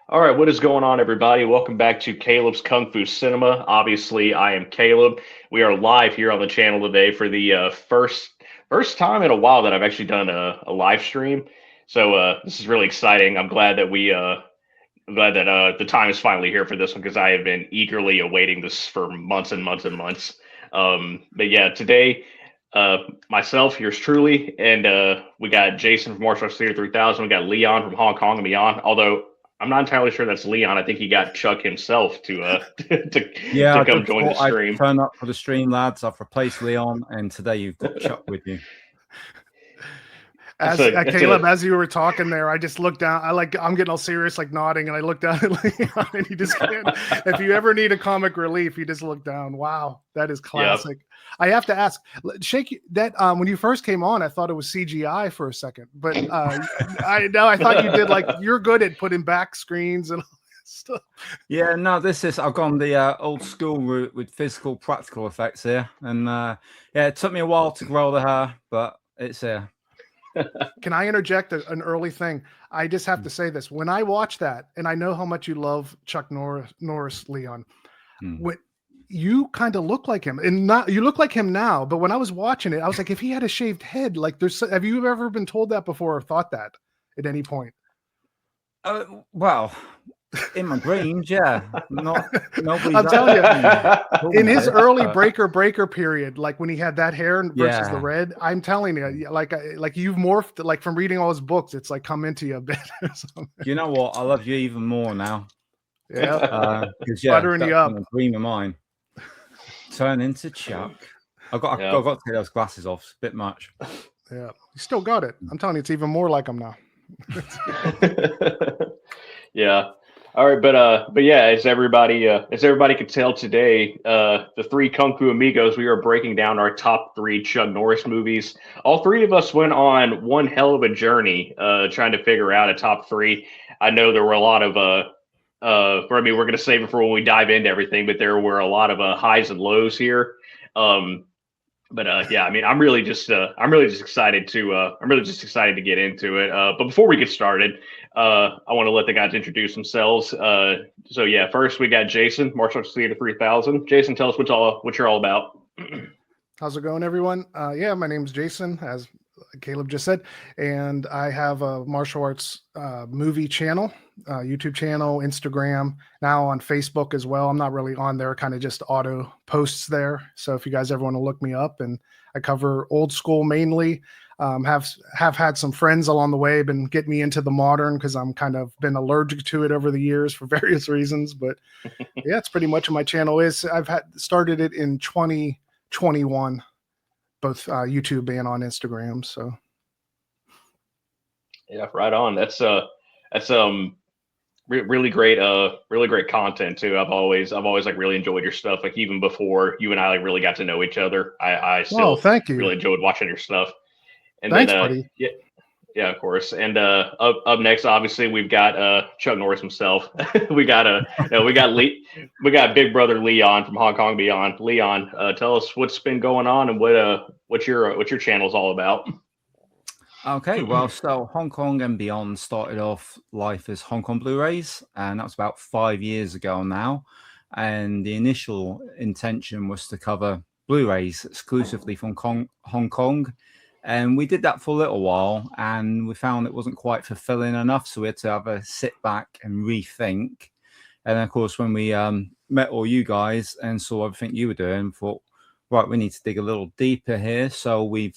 All right, what is going on, everybody? Welcome back to Caleb's Kung Fu Cinema. Obviously, I am Caleb. We are live here on the channel today for the first time in a while that I've actually done a live stream. So this is really exciting. I'm glad that the time is finally here for this one because I have been eagerly awaiting this for months and months and months. But yeah, today, uh, myself, yours truly, and we got Jason from Martial Arts Theater 3000. We got Leon from Hong Kong and beyond. Although I'm not entirely sure that's Leon. I think he got Chuck himself to Yeah, to I come just join the thought I'd stream. turn up for the stream, lads. I've replaced Leon, and today you've got Chuck with you. That's As a that's Caleb, a as you were talking there, I just looked down. I'm getting all serious, like nodding, and I looked down at Leon, and he just can't. If you ever need a comic relief, you just look down. Wow, that is Yep. classic. I have to ask, Shake, that when you first came on, I thought it was CGI for a second, but I thought you did like you're good at putting back screens and all that stuff. Yeah, no, I've gone the old school route with physical, practical effects here, and yeah, it took me a while to grow the hair, but it's here. Can I interject an early thing? I just have to say this: when I watch that, and I know how much you love Chuck Norris, Leon, when you kind of look like him, and not you look like him now, but when I was watching it, I was like, if he had a shaved head, like have you ever been told that before or thought that at any point? Well, in my dreams, yeah. Nobody's I'm telling you, in his early breaker period, like when he had that hair versus the Yeah. red, I'm telling you, like you've morphed, like from reading all his books, it's like come into you a bit or something. You know what? I love you even more now. Yeah, because yeah, buttering you up. a dream of mine. Turn into Chuck. I've got to take those glasses off. It's a bit much. Yeah, you still got it. I'm telling you, it's even more like him now. Yeah. All right, but yeah, as everybody can tell today, the three Kung Fu Amigos, we are breaking down our top three Chuck Norris movies. All three of us went on one hell of a journey, trying to figure out a top three. I know there were a lot of we're gonna save it for when we dive into everything, but there were a lot of highs and lows here. But yeah, I mean, I'm really just excited to get into it. But before we get started, I want to let the guys introduce themselves. So yeah, first we got Jason, Martial Arts Theater 3000. Jason, tell us what you're all about. How's it going, everyone? Yeah, my name's Jason, as Caleb just said, and I have a martial arts movie channel, YouTube channel, Instagram, now on Facebook as well. I'm not really on there, kind of just auto posts there. So if you guys ever want to look me up, and I cover old school mainly. Have had some friends along the way, been getting me into the modern because I'm kind of been allergic to it over the years for various reasons. But yeah, it's pretty much what my channel is. I've started it in 2021, both YouTube and on Instagram. So Yeah, right on. That's really great content too. I've always like really enjoyed your stuff. Like even before you and I like really got to know each other, I still thank you. really enjoyed watching your stuff. And Thanks, then buddy. yeah, of course. And up next, obviously, we've got Chuck Norris himself. we got Big Brother Leon from Hong Kong Beyond. Leon, tell us what's been going on and what your channel's all about. Okay, well, so Hong Kong and Beyond started off life as Hong Kong Blu-rays, and that was about 5 years ago now. And the initial intention was to cover Blu-rays exclusively from Hong Kong. And we did that for a little while, and we found it wasn't quite fulfilling enough. So we had to have a sit back and rethink. And of course, when we met all you guys and saw everything you were doing, thought, right, we need to dig a little deeper here. So we've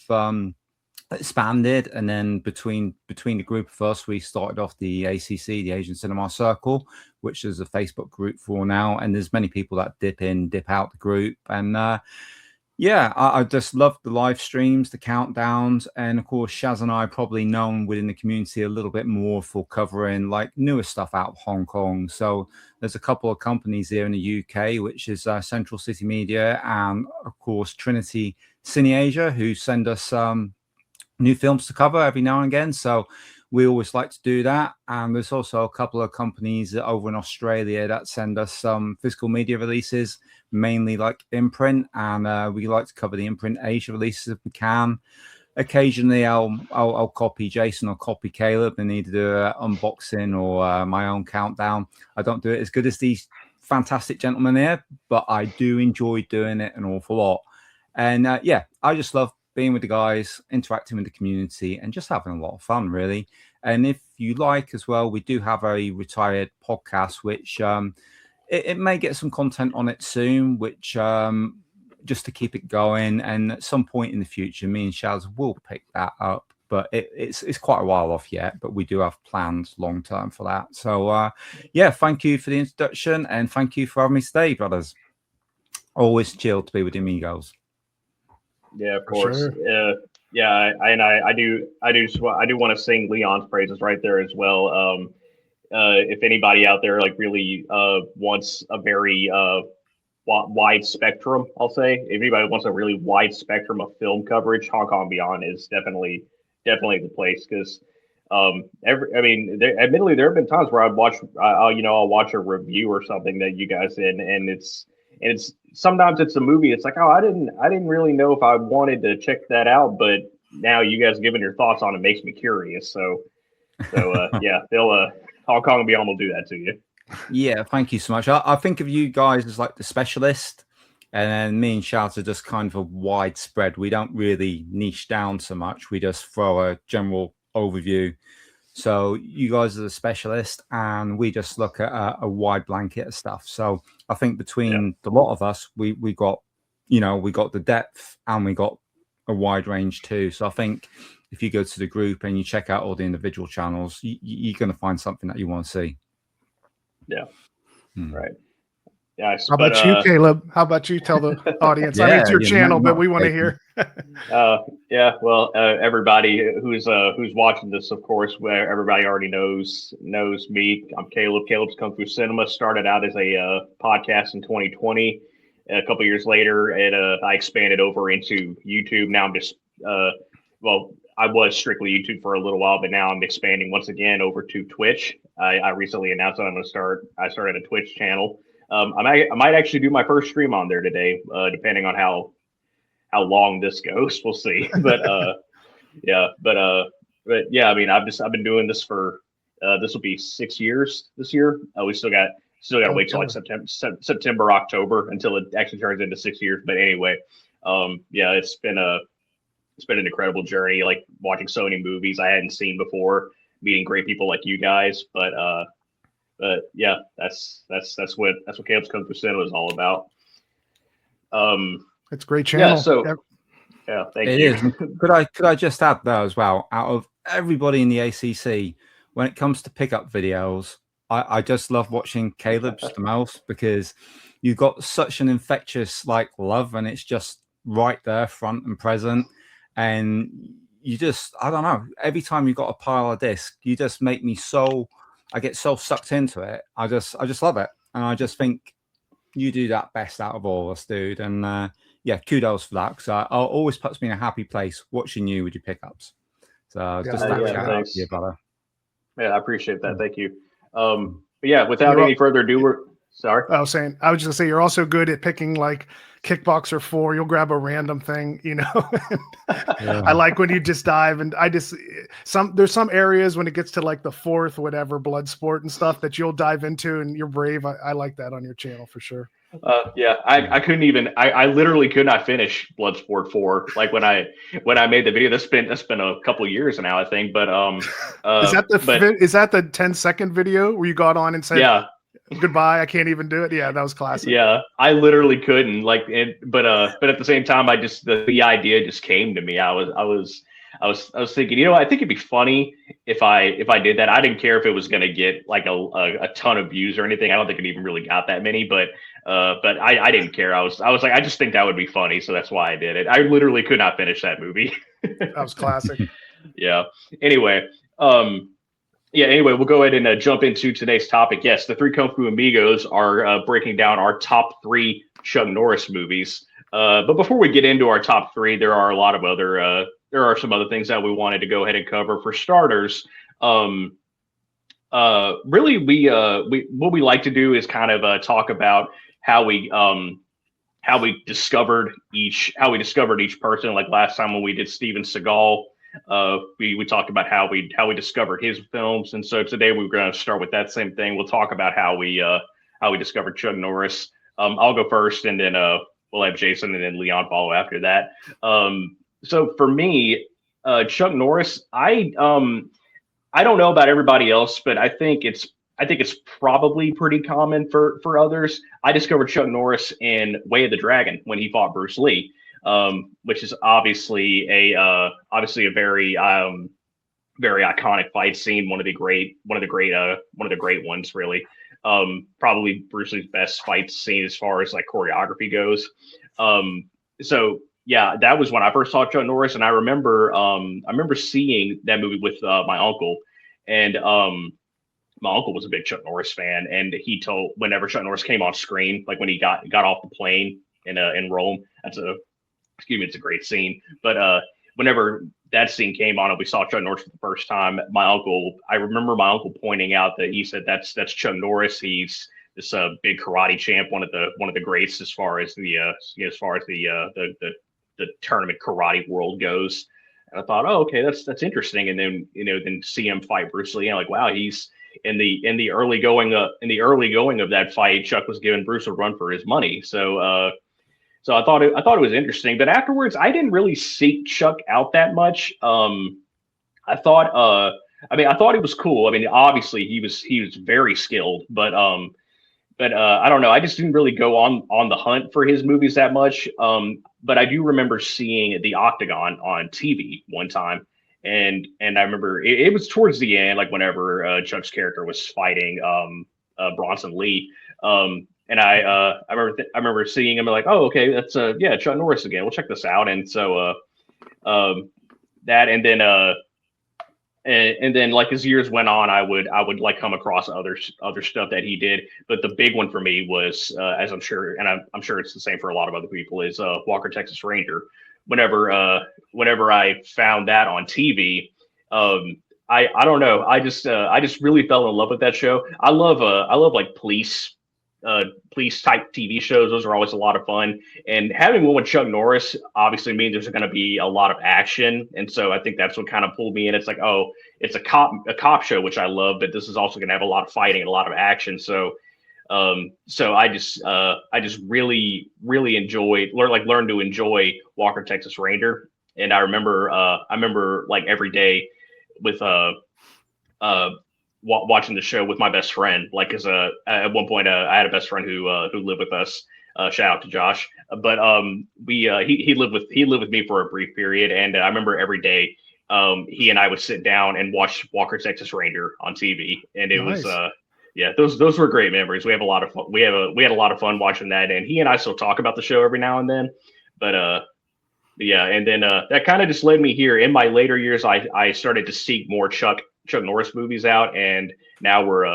expanded, and then between the group of us, we started off the ACC, the Asian Cinema Circle, which is a Facebook group for now. And there's many people that dip in, dip out the group, and yeah, I just love the live streams, the countdowns, and of course, Shaz and I are probably known within the community a little bit more for covering like newer stuff out of Hong Kong. So there's a couple of companies here in the UK, which is Central City Media and of course Trinity Cine Asia, who send us new films to cover every now and again. So we always like to do that. And there's also a couple of companies over in Australia that send us some physical media releases, mainly like imprint. And we like to cover the imprint Asia releases if we can. occasionally I'll copy Jason or copy Kaleb and either do an unboxing or my own countdown. I don't do it as good as these fantastic gentlemen here, but I do enjoy doing it an awful lot. And yeah, I just love being with the guys, interacting with the community, and just having a lot of fun, really. And if you like as well, we do have a retired podcast, which it may get some content on it soon, which just to keep it going. And at some point in the future, me and Shaz will pick that up. But it's quite a while off yet, but we do have plans long term for that. So yeah, thank you for the introduction, and thank you for having me today, brothers. Always chill to be with the amigos. Yeah, of course. Sure. Yeah, I do want to sing Leon's praises right there as well. If anybody out there like really wants a very wide spectrum, I'll say, if anybody wants a really wide spectrum of film coverage, Hong Kong Beyond is definitely the place, because admittedly there have been times where I'll watch a review or something that you guys did, and it's sometimes it's a movie. It's like, oh, I didn't really know if I wanted to check that out, but now you guys giving your thoughts on it makes me curious. So yeah, they'll Hong Kong Beyond will do that to you. Yeah, thank you so much. I think of you guys as like the specialist, and then me and Shaz are just kind of a widespread. We don't really niche down so much. We just throw a general overview. So you guys are the specialist, and we just look at a wide blanket of stuff. So I think between the lot of us, we got the depth, and we got a wide range too. So I think if you go to the group and you check out all the individual channels, you're going to find something that you want to see. Yeah. Right. Yeah. How about you, Kaleb? How about you tell the audience? I mean, it's your channel, but we want to hear. Yeah. Well, everybody who's watching this, of course, where everybody already knows me. I'm Kaleb. Kaleb's Kung Fu Cinema started out as a podcast in 2020. A couple years later, I expanded over into YouTube. Now I'm just I was strictly YouTube for a little while, but now I'm expanding once again over to Twitch. I recently announced that I started a Twitch channel. I might actually do my first stream on there today, depending on how long this goes. We'll see. But yeah. I mean, I've been doing this for this will be 6 years this year. We still got to wait till like September, October until it actually turns into 6 years. But anyway, yeah, it's been an incredible journey, like watching so many movies I hadn't seen before, meeting great people like you guys. But yeah, that's what Kaleb's Kung Fu Cinema is all about. It's a great channel. Yeah, so yeah, thank you. Is. Could I just add though as well, out of everybody in the ACC, when it comes to pickup videos, I just love watching Kaleb's the most, because you've got such an infectious like love, and it's just right there, front and present. And you just, I don't know, every time you've got a pile of discs, you just make me I get so sucked into it. I just love it. And I just think you do that best out of all of us, dude. And yeah, kudos for that, because it always puts me in a happy place watching you with your pickups. So just that shout out to you, brother. Yeah, I appreciate that. Thank you. But yeah, without any further ado, sorry. I was just gonna say, you're also good at picking like Kickboxer 4. You'll grab a random thing, you know. I like when you just dive, and there's some areas when it gets to like the fourth, whatever, blood sport and stuff that you'll dive into, and you're brave. I like that on your channel for sure. Yeah, I couldn't even. I literally could not finish Bloodsport 4. Like when I made the video, that's been a couple of years now, I think. But is that the 10-second video where you got on and said, yeah, goodbye, I can't even do it? Yeah, that was classic. Yeah, I literally couldn't. But at the same time, I just the idea just came to me. I was thinking, you know, I think it'd be funny if I did that. I didn't care if it was going to get like a ton of views or anything. I don't think it even really got that many, but I didn't care. I was like, I just think that would be funny, so that's why I did it. I literally could not finish that movie. That was classic. Yeah. Anyway, we'll go ahead and jump into today's topic. Yes, the Three Kung Fu Amigos are breaking down our top 3 Chuck Norris movies. But before we get into our top 3, there are a lot of other there are some other things that we wanted to go ahead and cover. For starters, really, we what we like to do is kind of talk about how we discovered each person. Like last time when we did Steven Seagal, we talked about how we discovered his films, and so today we're going to start with that same thing. We'll talk about how we discovered Chuck Norris. I'll go first, and then we'll have Jason and then Leon follow after that. So for me, Chuck Norris, I don't know about everybody else, but I think it's probably pretty common for others. I discovered Chuck Norris in Way of the Dragon when he fought Bruce Lee, which is obviously a very very iconic fight scene. One of the great ones, really. Probably Bruce Lee's best fight scene as far as like choreography goes. So yeah, that was when I first saw Chuck Norris, and I remember seeing that movie with my uncle, and my uncle was a big Chuck Norris fan, and he told whenever Chuck Norris came on screen, like when he got off the plane in Rome, it's a great scene. But whenever that scene came on and we saw Chuck Norris for the first time, I remember my uncle pointing out that he said that's Chuck Norris. He's this big karate champ, one of the greats as far as the tournament karate world goes. And I thought, oh, okay, that's interesting. And then then see him fight Bruce Lee, and like, wow, he's in the early going of that fight. Chuck was giving Bruce a run for his money. So I thought it was interesting. But afterwards, I didn't really seek Chuck out that much. I thought it was cool. I mean, obviously he was very skilled, but I don't know. I just didn't really go on the hunt for his movies that much. But I do remember seeing The Octagon on TV one time, and I remember it was towards the end, like whenever Chuck's character was fighting Bronson Lee. And I remember seeing him and like, oh, okay, that's Chuck Norris again. We'll check this out. And so that, and then like as years went on, I would like come across other stuff that he did. But the big one for me was, as I'm sure, and I'm sure it's the same for a lot of other people, is Walker Texas Ranger. Whenever I found that on TV, I don't know, I just really fell in love with that show. I love like police type TV shows. Those are always a lot of fun, and having one with Chuck Norris obviously means there's going to be a lot of action, and so I think that's what kind of pulled me in. It's like, oh, it's a cop show, which I love, but this is also going to have a lot of fighting and a lot of action. So I just really learned to enjoy Walker Texas Ranger. And I remember like every day with watching the show with my best friend. Like at one point I had a best friend who lived with us. Shout out to Josh. But he lived with me for a brief period, and I remember every day he and I would sit down and watch Walker Texas Ranger on TV, and it was those were great memories. We have a lot of fun. We had a lot of fun watching that, and he and I still talk about the show every now and then. But and then that kind of just led me here. In my later years, I started to seek more Chuck Norris movies out, and now we're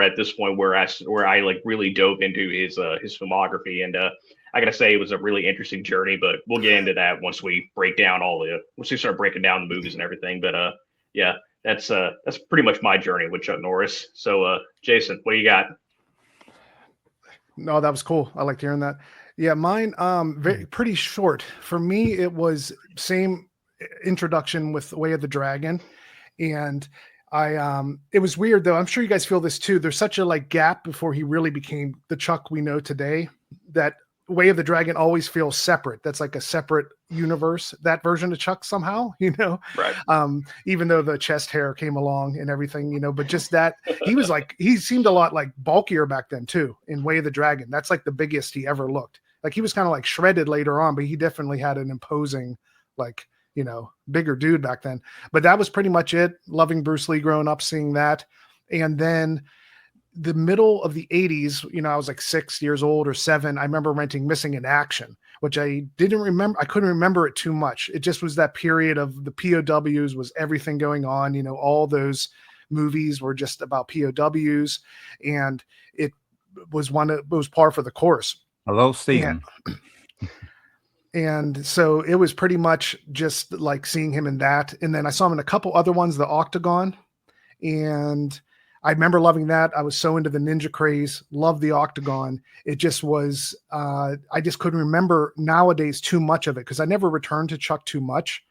at this point where I like really dove into his filmography, and I gotta say it was a really interesting journey. But we'll get into that once we start breaking down the movies and everything. But that's pretty much my journey with Chuck Norris. So Jason, what do you got? No, that was cool. I liked hearing that. Yeah, mine pretty short. For me, it was same introduction with Way of the Dragon. And it was weird though. I'm sure you guys feel this too. There's such a like gap before he really became the Chuck we know today, that Way of the Dragon always feels separate. That's like a separate universe, that version of Chuck somehow, Right. Even though the chest hair came along and everything, but just that he seemed a lot like bulkier back then too in Way of the Dragon. That's like the biggest he ever looked. Like he was kind of like shredded later on, but he definitely had an imposing, like, bigger dude back then. But that was pretty much it. Loving Bruce Lee growing up, seeing that. And then the middle of the 80s, I was like 6 years old or 7. I remember renting Missing in Action, which I didn't remember. I couldn't remember it too much. It just was that period of the POWs was everything going on. All those movies were just about POWs, and it was par for the course. Hello, Stephen. And so it was pretty much just like seeing him in that. And then I saw him in a couple other ones, The Octagon. And I remember loving that. I was so into the ninja craze, loved the octagon. It just was, I just couldn't remember nowadays too much of it because I never returned to Chuck too much.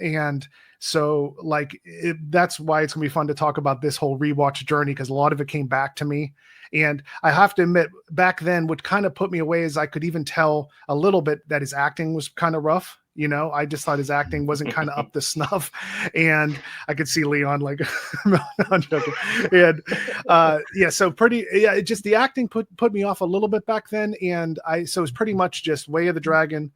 And so like, that's why it's gonna be fun to talk about this whole rewatch journey, because a lot of it came back to me. And I have to admit, back then, what kind of put me away is I could even tell a little bit that his acting was kind of rough. You know, I just thought his acting wasn't kind of up to snuff, and I could see Leon like, no, I'm joking. And yeah, so it just the acting put me off a little bit back then, and so it's pretty much just Way of the Dragon,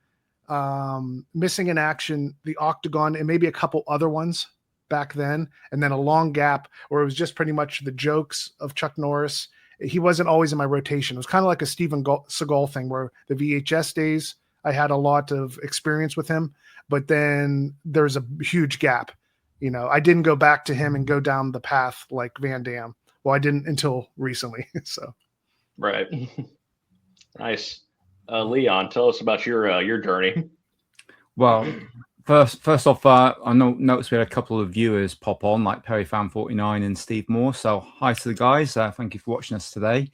Missing in Action, the Octagon, and maybe a couple other ones back then, and then a long gap where it was just pretty much the jokes of Chuck Norris. He wasn't always in my rotation. It was kind of like a Steven Seagal thing, where the VHS days I had a lot of experience with him, but then there's a huge gap. You know, I didn't go back to him and go down the path like Van Damme. Well, I didn't until recently. So, right. Nice. Leon, tell us about your journey. Well, first off, I noticed we had a couple of viewers pop on, like PerryFan49 and Steve Moore. So hi to the guys. Thank you for watching us today.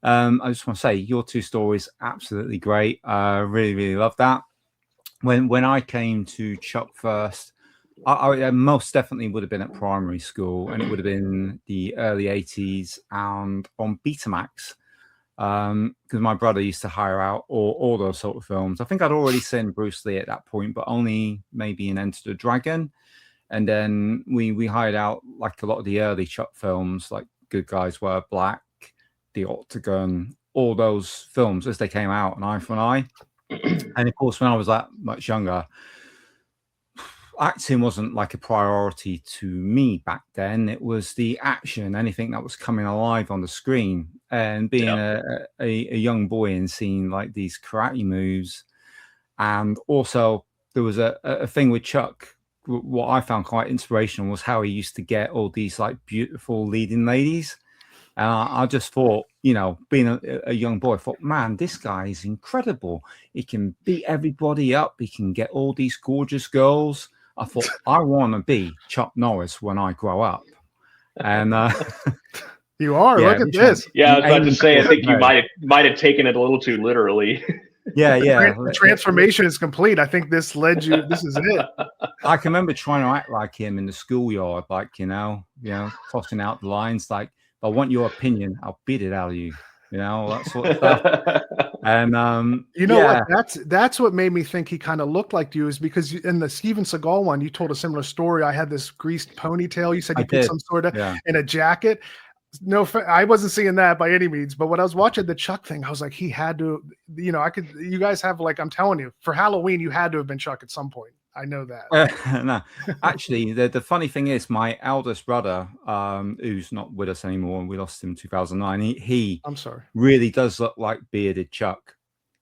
I just want to say your two stories absolutely great. Really, really love that. When I came to Chuck first, I most definitely would have been at primary school, and it would have been the early 80s and on Betamax. Because my brother used to hire out all those sort of films. I think I'd already seen Bruce Lee at that point, but only maybe in Enter the Dragon. And then we hired out like a lot of the early Chuck films, like Good Guys Wear Black, The Octagon, all those films as they came out, an eye for an eye. And of course, when I was that much younger, acting wasn't like a priority to me back then. It was the action, anything that was coming alive on the screen. And being a young boy and seeing like these karate moves. And also there was a thing with Chuck, what I found quite inspirational was how he used to get all these like beautiful leading ladies. And I just thought, you know, being a young boy, I thought, man, this guy is incredible. He can beat everybody up. He can get all these gorgeous girls. I thought, I want to be Chuck Norris when I grow up. And you are. Yeah, look at this. Yeah, I was about to say, I think you might have taken it a little too literally. Yeah. The transformation is complete. I think this led you. This is it. I can remember trying to act like him in the schoolyard, like, you know, tossing out the lines like, if I want your opinion, I'll beat it out of you. You know, that sort of stuff. And you know what? That's what made me think he kind of looked like you, is because in the Steven Seagal one, you told a similar story. I had this greased ponytail. You said you put some sort of in a jacket. No, I wasn't seeing that by any means. But when I was watching the Chuck thing, I was like, he had to. You know, you guys have, like, I'm telling you, for Halloween, you had to have been Chuck at some point. I know that. No, actually, the funny thing is, my eldest brother, who's not with us anymore, and we lost him in 2009. He I'm sorry, really does look like bearded Chuck,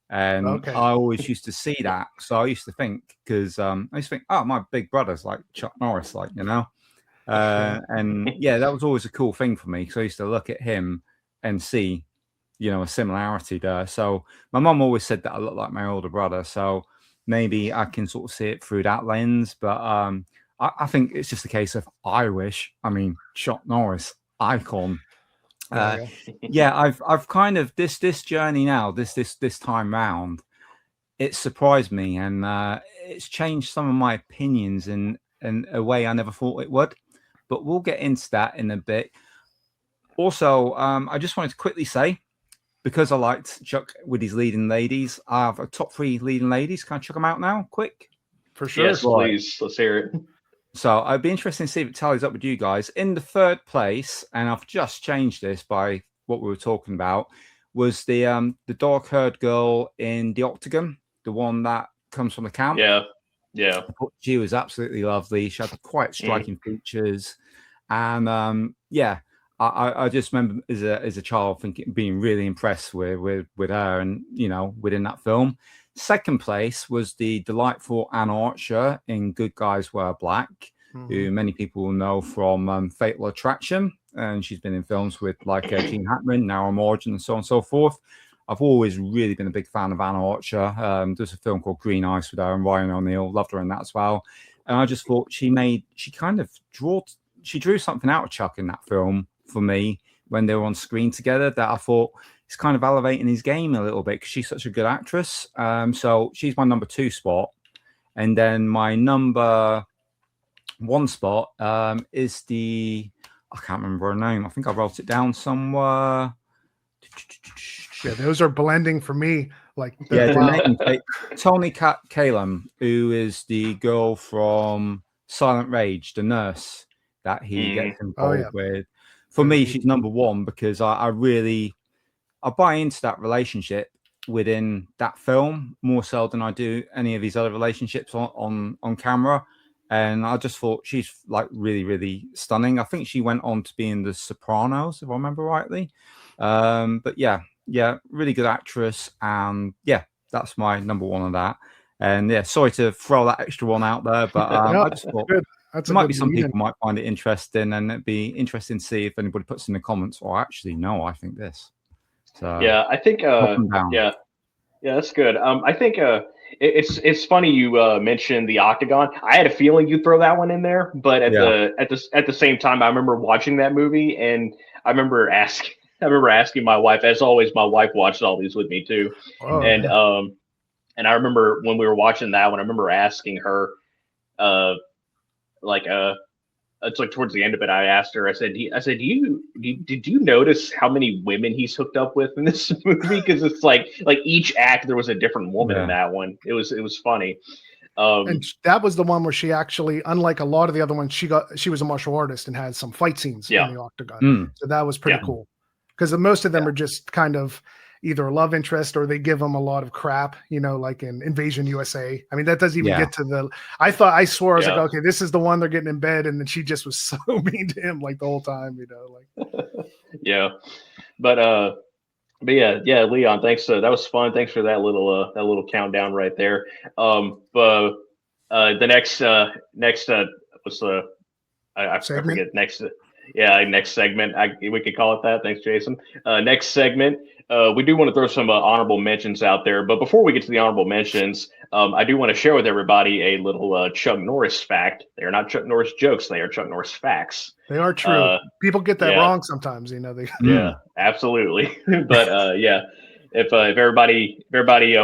and okay. I always used to see that. So I used to think, because I used to think, oh, my big brother's like Chuck Norris, like, you know, and yeah, that was always a cool thing for me. So I used to look at him and see, you know, a similarity there. So my mom always said that I look like my older brother. So maybe I can sort of see it through that lens, but I think it's just a case of I mean, Chuck Norris, icon. Yeah, I've kind of this journey now, this time round, it surprised me, and it's changed some of my opinions in a way I never thought it would. But we'll get into that in a bit. Also, I just wanted to quickly say, because I liked Chuck with his leading ladies, I have a top 3 leading ladies. Can I check them out now, quick? For sure. Yes, please. Let's hear it. So I'd be interested to see if it tallies up with you guys. In the 3rd place, and I've just changed this by what we were talking about, was the dark-haired girl in the Octagon, the one that comes from the camp. Yeah. She was absolutely lovely. She had quite striking features, and yeah. I just remember as a child being really impressed with her, and, you know, within that film. 2nd place was the delightful Anne Archer in Good Guys Wear Black, who many people will know from Fatal Attraction, and she's been in films with like Gene Hackman, Narrow Margin, and so on and so forth. I've always really been a big fan of Anne Archer. There's a film called Green Ice with her and Ryan O'Neal, loved her in that as well. And I just thought she drew something out of Chuck in that film for me when they were on screen together that I thought it's kind of elevating his game a little bit because she's such a good actress. So she's my number 2 spot. And then my number 1 spot is I can't remember her name. I think I wrote it down somewhere. Yeah, those are blending for me. Like the name, Tony Kaleb, who is the girl from Silent Rage, the nurse that he gets involved with. For me, she's number 1 because I buy into that relationship within that film more so than I do any of these other relationships on camera. And I just thought she's like really, really stunning. I think she went on to be in The Sopranos, if I remember rightly. But yeah, really good actress. And yeah, that's my number 1 on that. And yeah, sorry to throw that extra one out there, but I just thought there might be some people might find it interesting, and it'd be interesting to see if anybody puts in the comments, or actually, no, I think this. So yeah, I think yeah, that's good. I think it's funny you mentioned the Octagon. I had a feeling you'd throw that one in there, but at the same time, I remember watching that movie, and I remember asking my wife. As always, my wife watched all these with me too, and I remember when we were watching that one, I remember asking her, it's like towards the end of it, I asked her, I said, did you notice how many women he's hooked up with in this movie? Because it's like each act there was a different woman in that one. It was funny. And that was the one where she actually, unlike a lot of the other ones, she was a martial artist and had some fight scenes in the Octagon. So that was pretty cool. Because most of them are just kind of either a love interest or they give them a lot of crap, like in Invasion USA. I mean, that doesn't even get to I swore, I was like, okay, this is the one they're getting in bed. And then she just was so mean to him like the whole time, Yeah. But yeah, Leon, thanks. That was fun. Thanks for that little countdown right there. But the next what's the, I forget next. Next segment. We could call it that. Thanks, Jason. Next segment. We do want to throw some honorable mentions out there, but before we get to the honorable mentions, I do want to share with everybody a little Chuck Norris fact. They are not Chuck Norris jokes; they are Chuck Norris facts. They are true. People get that wrong sometimes. Yeah, absolutely. But if everybody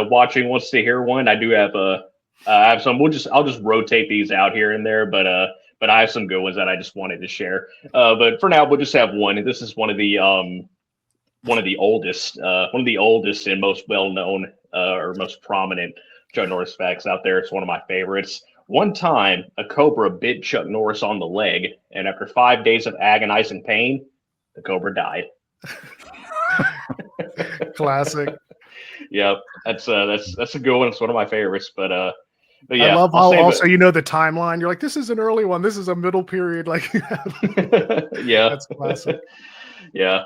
watching wants to hear one, I do have I have some. I'll just rotate these out here and there, but I have some good ones that I just wanted to share. But for now, we'll just have one. And this is one of the oldest and most well-known or most prominent Chuck Norris facts out there. It's one of my favorites. One time, a cobra bit Chuck Norris on the leg, and after 5 days of agonizing pain, the cobra died. Classic. Yep, that's a good one. It's one of my favorites, but yeah, I love how also the timeline. You're like, this is an early one. This is a middle period. Like, yeah, that's classic. Yeah.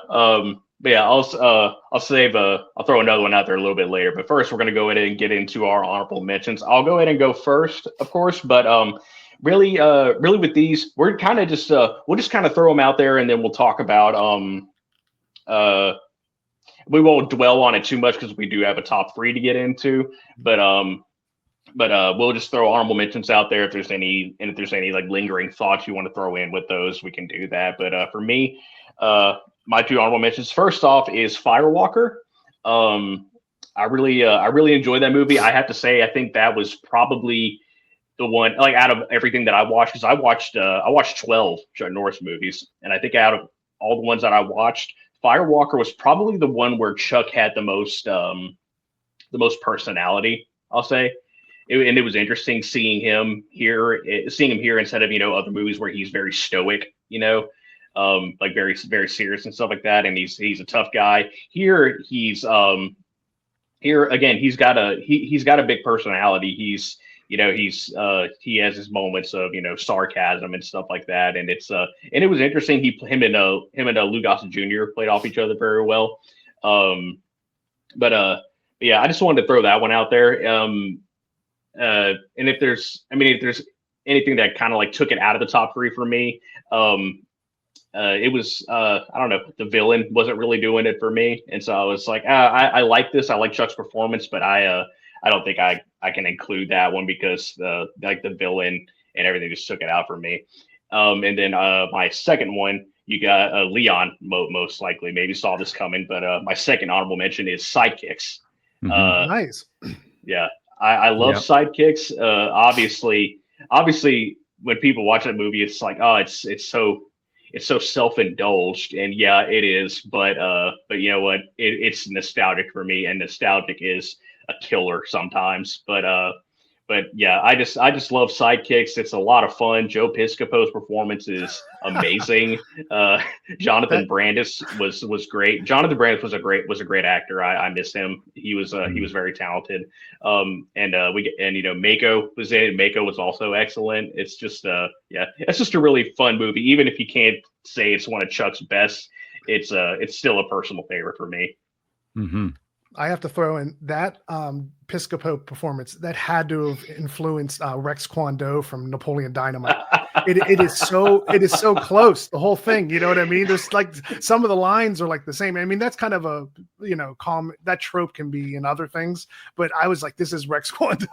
But yeah, I'll throw another one out there a little bit later. But first, we're going to go ahead and get into our honorable mentions. I'll go ahead and go first, of course. But really with these, we're kind of just we'll just kind of throw them out there, and then we'll talk about we won't dwell on it too much because we do have a top 3 to get into. But we'll just throw honorable mentions out there if there's any like lingering thoughts you want to throw in with those, we can do that. But for me, my 2 honorable mentions. First off is Firewalker. I really enjoyed that movie. I have to say, I think that was probably the one, like, out of everything that I watched, because I watched 12 Chuck Norris movies, and I think out of all the ones that I watched, Firewalker was probably the one where Chuck had the most personality, I'll say. And it was interesting seeing him here instead of other movies where he's very stoic, like very, very serious and stuff like that. And he's a tough guy. Here he's again, he's got a big personality. He has his moments of sarcasm and stuff like that. And and it was interesting. Him and Lou Gossett Jr. played off each other very well. But yeah, I just wanted to throw that one out there. And if there's anything that kind of like took it out of the top 3 for me, it was I don't know, the villain wasn't really doing it for me, and so I was like, I like this, I like Chuck's performance, but I don't think I can include that one because the villain and everything just took it out for me. And then my second one you got Leon most likely maybe saw this coming, but my second honorable mention is Sidekicks. Nice. Yeah, I love Sidekicks. Obviously, when people watch that movie, it's like, oh, it's so self-indulged, and yeah, it is. But you know what? It's nostalgic for me, and nostalgic is a killer sometimes. But yeah, I just love Sidekicks. It's a lot of fun. Joe Piscopo's performance is amazing. Jonathan Brandis was great. Jonathan Brandis was a great actor. I miss him. He was very talented. And Mako was in it. Mako was also excellent. It's just it's just a really fun movie. Even if you can't say it's one of Chuck's best, it's still a personal favorite for me. Mm-hmm. I have to throw in that Piscopo performance that had to have influenced Rex Kwon Do from Napoleon Dynamite. It is so close, the whole thing. You know what I mean? There's like some of the lines are like the same. I mean, that's kind of a that trope can be in other things, but I was like, this is Rex Kwon Do.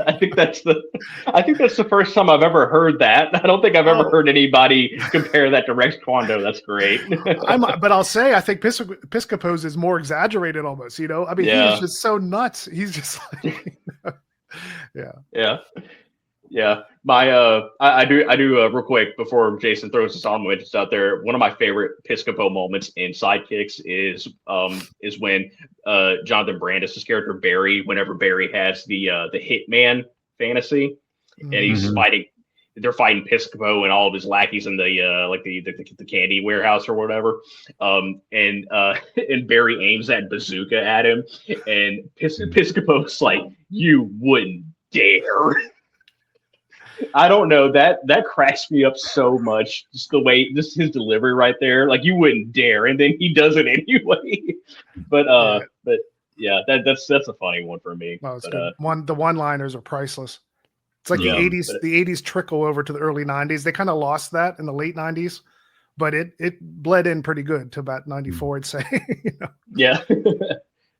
I think that's the first time I've ever heard that. I don't think I've ever heard anybody compare that to Rex Kwon Do. That's great. But I'll say I think Piscopo's is more exaggerated almost. You know, I mean, he's just so nuts. He's just like, yeah. My I do real quick before Jason throws his honorable mentions out there. One of my favorite Piscopo moments in Sidekicks is when Jonathan Brandis' character Barry, whenever Barry has the hitman fantasy, and he's they're fighting Piscopo and all of his lackeys in the candy warehouse or whatever. And Barry aims that bazooka at him, and Piscopo's like, "You wouldn't dare." I don't know, that cracks me up so much. Just the way, just his delivery right there, like, you wouldn't dare, and then he does it anyway. But yeah, that's a funny one for me. Well, it's good. The one-liners are priceless. It's like the 80s trickle over to the early 90s. They kind of lost that in the late 90s, but it bled in pretty good to about 94, I'd say. Yeah.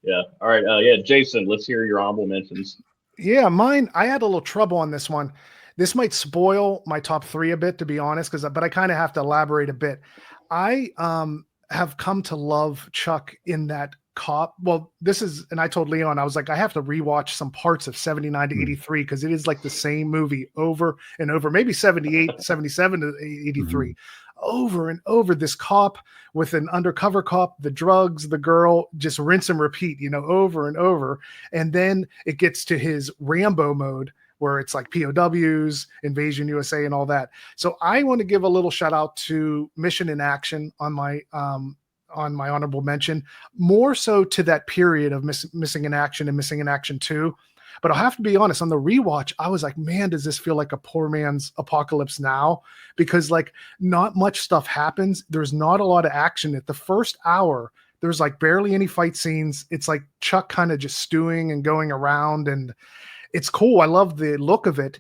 Yeah. All right. Jason, let's hear your honorable mentions. Yeah, mine, I had a little trouble on this one. This might spoil my top three a bit, to be honest, but I kind of have to elaborate a bit. I have come to love Chuck in that cop. Well, and I told Leon, I was like, I have to rewatch some parts of 79 to 83 because it is like the same movie over and over, maybe 78, 77 to 83. Over and over, this cop with an undercover cop, the drugs, the girl, just rinse and repeat, over and over. And then it gets to his Rambo mode, where it's like POWs, Invasion USA, and all that. So I want to give a little shout out to Mission in Action on my honorable mention, more so to that period of Missing in Action and Missing in Action 2. But I'll have to be honest, on the rewatch, I was like, man, does this feel like a poor man's Apocalypse Now? Because like not much stuff happens. There's not a lot of action. At the first hour, there's like barely any fight scenes. It's like Chuck kind of just stewing and going around, and it's cool. I love the look of it.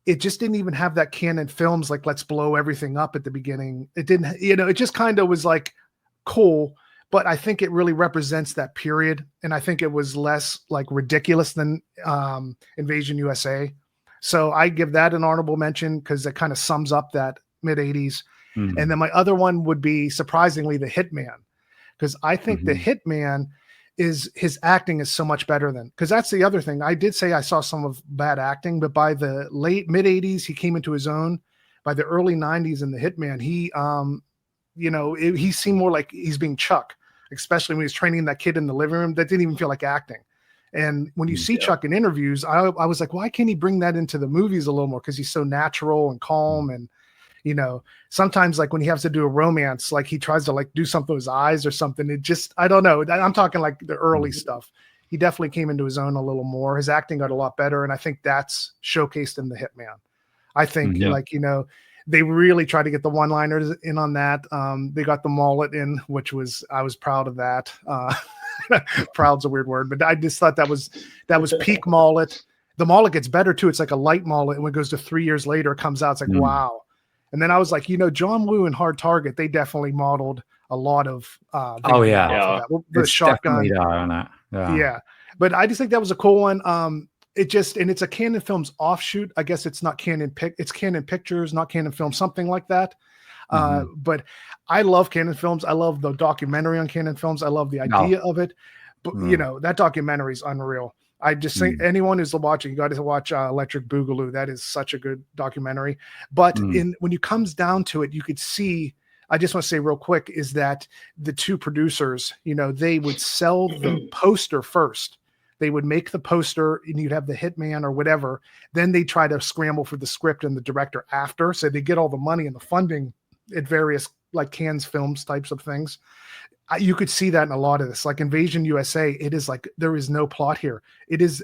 It just didn't even have that Canon Films, like, let's blow everything up at the beginning. It didn't, it just kind of was like cool, but I think it really represents that period. And I think it was less like ridiculous than Invasion USA. So I give that an honorable mention because it kind of sums up that mid 80s. And then my other one would be surprisingly The Hitman, because I think The Hitman his acting is so much better than, because that's the other thing. I did say I saw some of bad acting, but by the mid 80s, he came into his own. By the early 90s in The Hitman, he seemed more like he's being Chuck, especially when he's training that kid in the living room. That didn't even feel like acting. And when you see Chuck in interviews, I was like, why can't he bring that into the movies a little more? Because he's so natural and calm, and sometimes like when he has to do a romance, like he tries to like do something with his eyes or something. It just, I don't know. I'm talking like the early stuff. He definitely came into his own a little more. His acting got a lot better. And I think that's showcased in The Hitman. I think they really tried to get the one-liners in on that. They got the mullet in, I was proud of that. Proud's a weird word, but I just thought that was peak mullet. The mullet gets better too. It's like a light mullet. And when it goes to 3 years later, it comes out. It's like, wow. And then I was like, John Woo and Hard Target, they definitely modeled a lot of the shotgun. Yeah. But I just think that was a cool one. And it's a Canon Films offshoot. I guess it's not Canon it's Canon Pictures, not Canon Films, something like that. But I love Canon Films. I love the documentary on Canon Films. I love the idea of it. But that documentary is unreal. I just think anyone who's watching, you got to watch Electric Boogaloo. That is such a good documentary. But when it comes down to it, you could see. I just want to say real quick is that the two producers, they would sell the poster first. They would make the poster and you'd have the hitman or whatever. Then they try to scramble for the script and the director after. So they get all the money and the funding at various like Cannes Films types of things. You could see that in a lot of this, like Invasion USA. It is like, there is no plot here. It is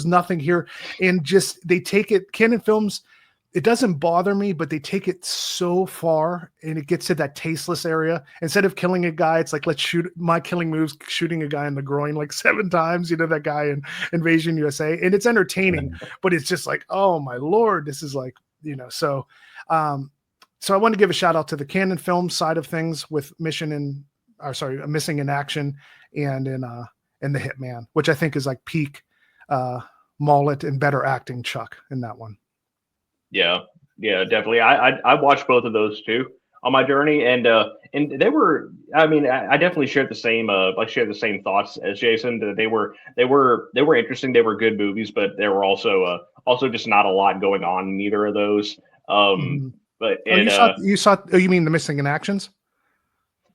nothing here. And just, they take it, Canon Films, it doesn't bother me, but they take it so far and it gets to that tasteless area. Instead of killing a guy, it's like, let's shoot. My killing moves shooting a guy in the groin like 7 times, that guy in Invasion USA. And it's entertaining, but it's just like, oh my Lord, this is like, so I want to give a shout out to the Canon Film side of things with Missing in Action and in The Hitman, which I think is like peak mullet and better acting Chuck in that one. Yeah, definitely. I watched both of those too on my journey, and they were. I mean, I definitely shared the same. Shared the same thoughts as Jason. That they were interesting. They were good movies, but there were also just not a lot going on in either of those. But you saw. Oh, you mean the Missing in Actions?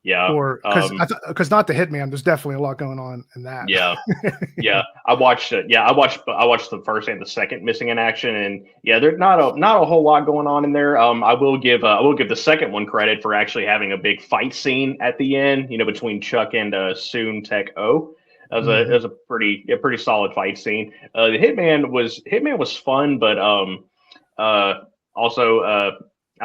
Yeah, or because not the Hitman. There's definitely a lot going on in that. Yeah. I watched it. Yeah, I watched the first and the second Missing in Action, and there's not a whole lot going on in there. I will give the second one credit for actually having a big fight scene at the end. Between Chuck and Soon Tech O. It was a pretty solid fight scene. The Hitman was fun, but also I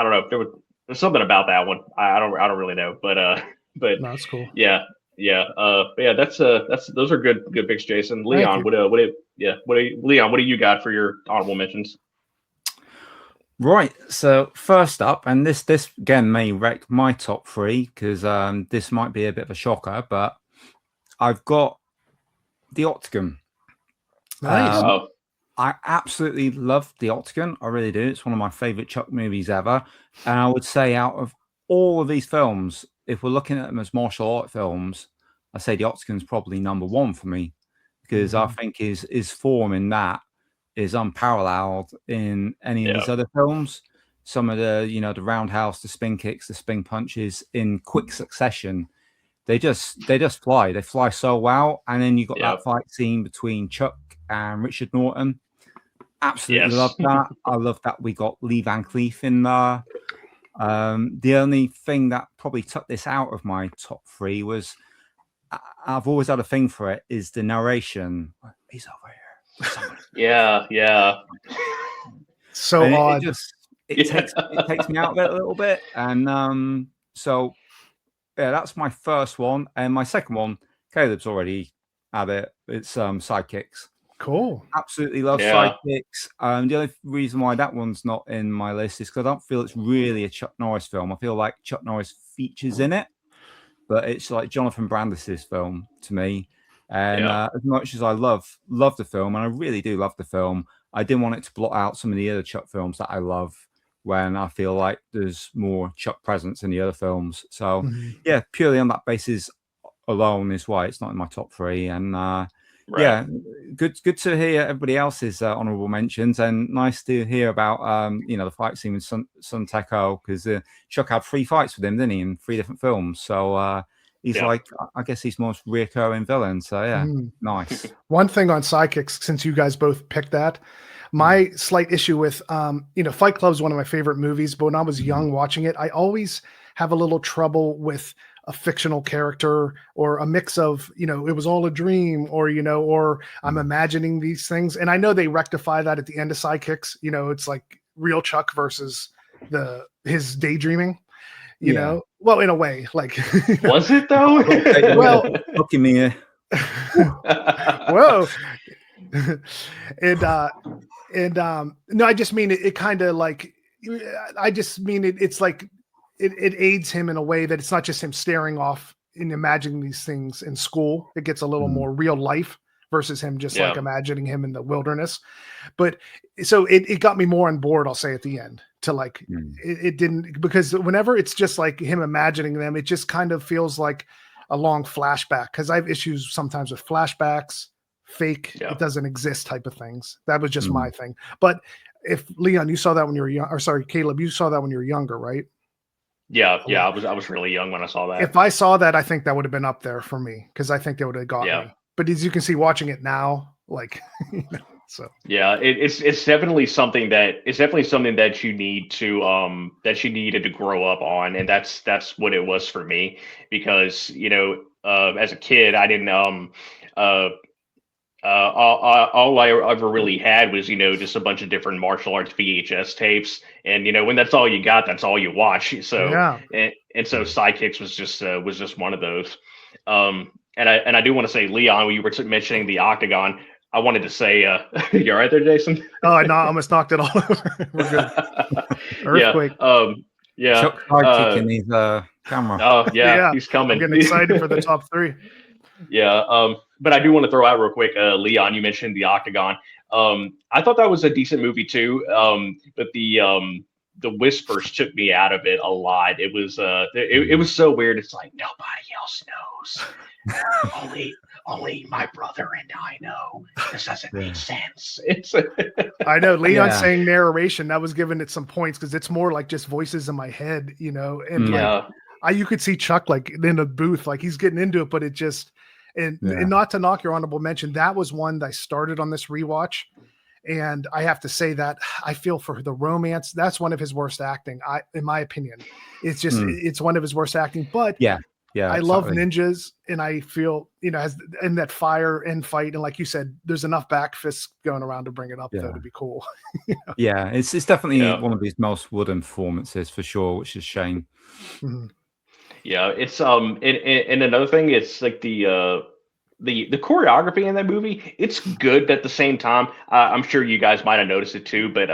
don't know. There's something about that one. I don't really know, but no, that's cool. Yeah. That's those are good picks, Jason. Leon, what do you got for your honorable mentions? Right. So first up, and this again may wreck my top 3 because this might be a bit of a shocker, but I've got The Octagon. Nice. I absolutely love The Octagon. I really do. It's one of my favorite Chuck movies ever. And I would say out of all of these films, if we're looking at them as martial art films, I say The Octagon's probably number 1 for me because I think his form in that is unparalleled in any of these other films. Some of the, the roundhouse, the spin kicks, the spin punches in quick succession. They just fly. They fly so well. And then you got that fight scene between Chuck and Richard Norton. Absolutely love that. I love that we got Lee Van Cleef in there. The only thing that probably took this out of my top 3 was I've always had a thing for it is the narration. He's over here. Yeah. So and odd. It takes me out of it a little bit, and that's my first one, and my second one, Caleb's already had it. It's Sidekicks. Cool. Absolutely love Sidekicks. The only reason why that one's not in my list is because I don't feel it's really a Chuck Norris film. I feel like Chuck Norris features in it, but it's like Jonathan Brandis's film to me. And as much as I love the film, and I really do love the film, I didn't want it to blot out some of the other Chuck films that I love when I feel like there's more Chuck presence in the other films. So purely on that basis alone is why it's not in my top 3. And good to hear everybody else's honorable mentions, and nice to hear about the fight scene with Sun Teko, because Chuck had 3 fights with him, didn't he, in 3 different films. So he's like, I guess he's most reoccurring villain. So nice. One thing on Sidekicks, since you guys both picked that, my slight issue with Fight Club is one of my favorite movies, but when I was young watching it, I always have a little trouble with a fictional character or a mix of, it was all a dream, or, or I'm imagining these things. And I know they rectify that at the end of Sidekicks. It's like real Chuck versus his daydreaming, you know, well, in a way, like, was it though? Well, look at me. Whoa. No, I just mean it kind of like, I just mean it's like, it aids him in a way that it's not just him staring off and imagining these things in school. It gets a little more real life versus him just like imagining him in the wilderness. But so it got me more on board, I'll say, at the end to like it didn't, because whenever it's just like him imagining them, it just kind of feels like a long flashback, because I have issues sometimes with flashbacks, fake, it doesn't exist type of things. That was just my thing. But if Leon, you saw that when you were young, or sorry, Caleb, you saw that when you were younger, right? Yeah, I was really young when I saw that. If I saw that, I think that would have been up there for me, because I think they would have got me. But as you can see, watching it now, like, so yeah, it's definitely something that you need to that you needed to grow up on, and that's what it was for me, because as a kid I didn't all I ever really had was just a bunch of different martial arts VHS tapes, and when that's all you got, that's all you watch. So and so Sidekicks was just one of those. And I do want to say, Leon, when you were mentioning the Octagon, I wanted to say, you're right there, Jason. Oh, I almost knocked it all over. We're good. Earthquake. Chuck kicking his camera. Oh yeah, he's coming. I'm getting excited for the top 3. Yeah, but I do want to throw out real quick, Leon, you mentioned the Octagon. I thought that was a decent movie too, but the whispers took me out of it a lot. It was it was so weird. It's like nobody else knows. Only my brother and I know. This doesn't make sense. It's I know Leon saying narration, that was giving it some points, because it's more like just voices in my head, and you could see Chuck like in the booth, like he's getting into it, but it just and not to knock your honorable mention, that was one that I started on this rewatch, and I have to say that I feel for the romance, that's one of his worst acting. In my opinion, it's just it's one of his worst acting. But I love ninjas, and I feel as in that fire and fight, and like you said, there's enough back fists going around to bring it up though to be cool. Yeah, it's definitely one of his most wooden performances for sure, which is a shame. Yeah, it's and another thing, it's like the choreography in that movie, it's good, but at the same time, I'm sure you guys might have noticed it too, but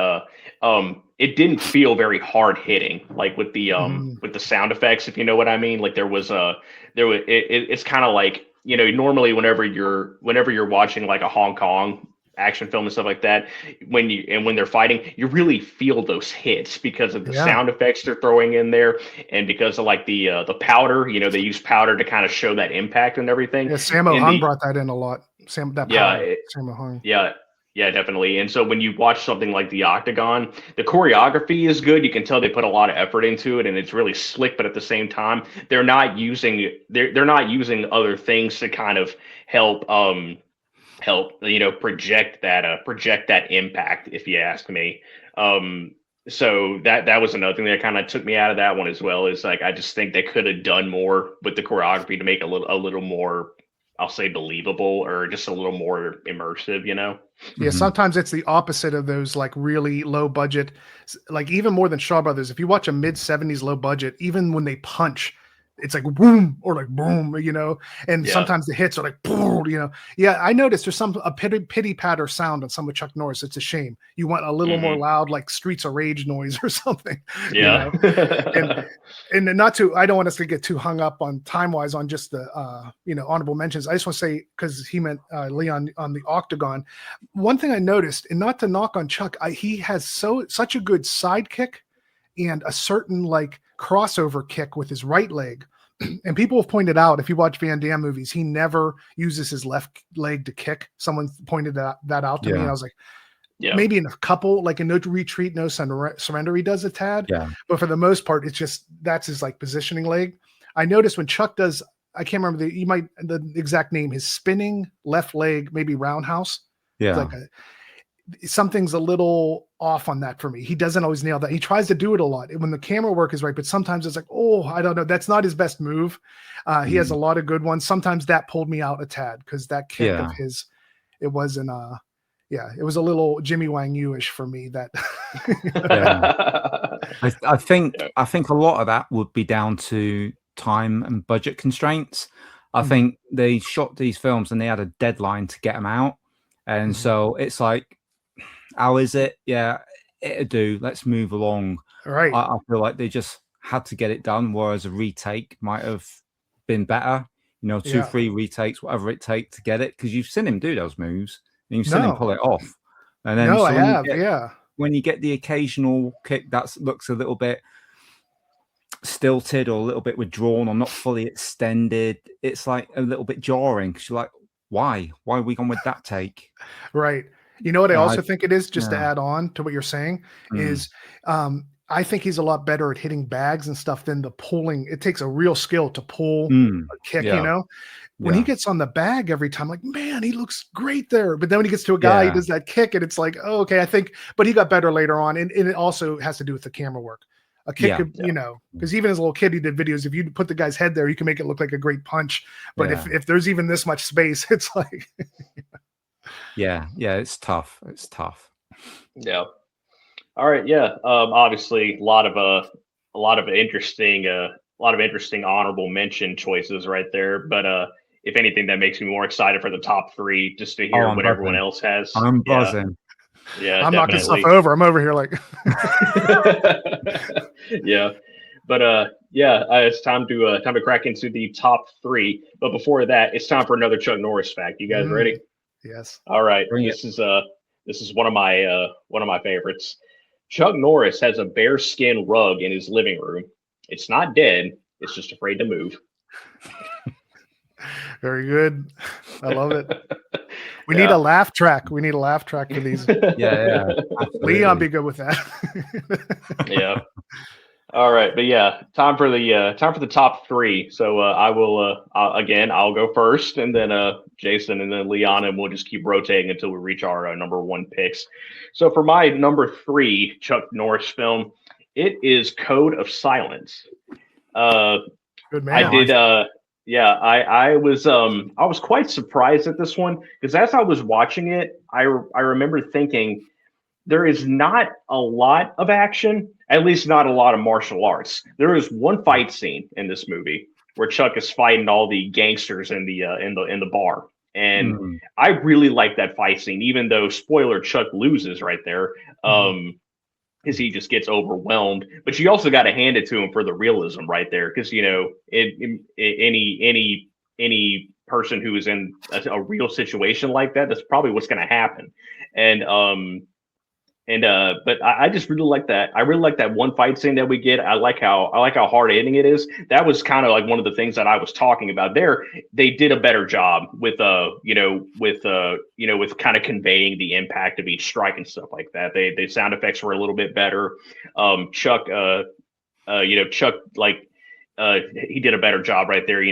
it didn't feel very hard hitting, like with the sound effects, if you know what I mean. Like it's kind of like, normally whenever you're watching like a Hong Kong action film and stuff like that, when they're fighting, you really feel those hits because of the sound effects they're throwing in there, and because of like the powder, they use powder to kind of show that impact and everything. Yeah, Sammo Hung brought that in a lot. Sammo Hung. Yeah, definitely. And so when you watch something like the Octagon, the choreography is good. You can tell they put a lot of effort into it, and it's really slick. But at the same time, they're not using other things to kind of help project that impact, if you ask me. So that was another thing that kind of took me out of that one as well. Is like, I just think they could have done more with the choreography to make it a little more, I'll say, believable, or just a little more immersive, Yeah, sometimes it's the opposite of those like really low budget, like even more than Shaw Brothers. If you watch a mid-70s low budget, even when they punch, it's like boom or like boom, and sometimes the hits are like boom, Yeah, I noticed there's a pity patter sound on some of Chuck Norris. It's a shame. You want a little more loud, like Streets of Rage noise or something. Yeah. And not to, I don't want us to get too hung up on time-wise on just the honorable mentions. I just want to say, because he meant Leon on the Octagon. One thing I noticed, and not to knock on Chuck, he has such a good sidekick and a certain like crossover kick with his right leg. And people have pointed out, if you watch Van Damme movies, he never uses his left leg to kick. Someone pointed that out to me. And I was like, maybe in a couple, like in No Retreat, No Surrender, he does a tad. Yeah. But for the most part, it's just, that's his like positioning leg. I noticed when Chuck does, I can't remember the exact name, his spinning left leg, maybe roundhouse. Yeah. Like something's a little off on that for me. He doesn't always nail that. He tries to do it a lot when the camera work is right, but sometimes it's like, oh, I don't know. That's not his best move. He has a lot of good ones. Sometimes that pulled me out a tad, because that kick of his, it wasn't it was a little Jimmy Wang Yu-ish for me. That I think a lot of that would be down to time and budget constraints. I think they shot these films and they had a deadline to get them out. And so it's like, how is it? Yeah, it'll do. Let's move along. Right. I feel like they just had to get it done, whereas a retake might have been better. 2, Yeah. 3 retakes, whatever it takes to get it, because you've seen him do those moves and you've seen him No. pull it off. And then No, so I when have. you get, Yeah. when you get the occasional kick that looks a little bit stilted or a little bit withdrawn or not fully extended, it's like a little bit jarring, because you're like, why are we gone with that take? Right. You know what I And also think it is, just to yeah. add on to what you're saying, is I think he's a lot better at hitting bags and stuff than the pulling. It takes a real skill to pull a kick, yeah. you know? When he gets on the bag every time, like, man, he looks great there. But then when he gets to a guy, he does that kick, and it's like, oh, okay, I think, but he got better later on. And it also has to do with the camera work. A kick, could, you know, because even as a little kid, he did videos. If you put the guy's head there, you can make it look like a great punch. But if there's even this much space, it's like, yeah, it's tough. It's tough. Yeah. All right. Yeah. Obviously, a lot of interesting honorable mention choices right there. But if anything, that makes me more excited for the top 3, just to hear what everyone else has. I'm buzzing. Yeah, I'm knocking definitely. stuff over. I'm over here like, yeah. But it's time to crack into the top 3. But before that, it's time for another Chuck Norris fact. You guys ready? Yes. All right. This is one of my favorites. Chuck Norris has a bearskin rug in his living room. It's not dead. It's just afraid to move. Very good. I love it. We need a laugh track. We need a laugh track for these. Yeah. Leon be good with that. Yeah. All right, but yeah, time for the top 3. So I'll go first, and then Jason, and then Leon, and we'll just keep rotating until we reach our number 1 picks. So for my number 3 Chuck Norris film, it is Code of Silence. Good man. I did. I was quite surprised at this one, because as I was watching it, I remember thinking, there is not a lot of action, at least not a lot of martial arts. There is one fight scene in this movie where Chuck is fighting all the gangsters in the bar, and I really like that fight scene, even though, spoiler, Chuck loses right there, because he just gets overwhelmed. But you also got to hand it to him for the realism right there, because any person who is in a real situation like that, that's probably what's going to happen, but I just really like that. I really like that one fight scene that we get. I like how hard hitting it is. That was kind of like one of the things that I was talking about there. They did a better job with with kind of conveying the impact of each strike and stuff like that. The sound effects were a little bit better. Chuck he did a better job right there.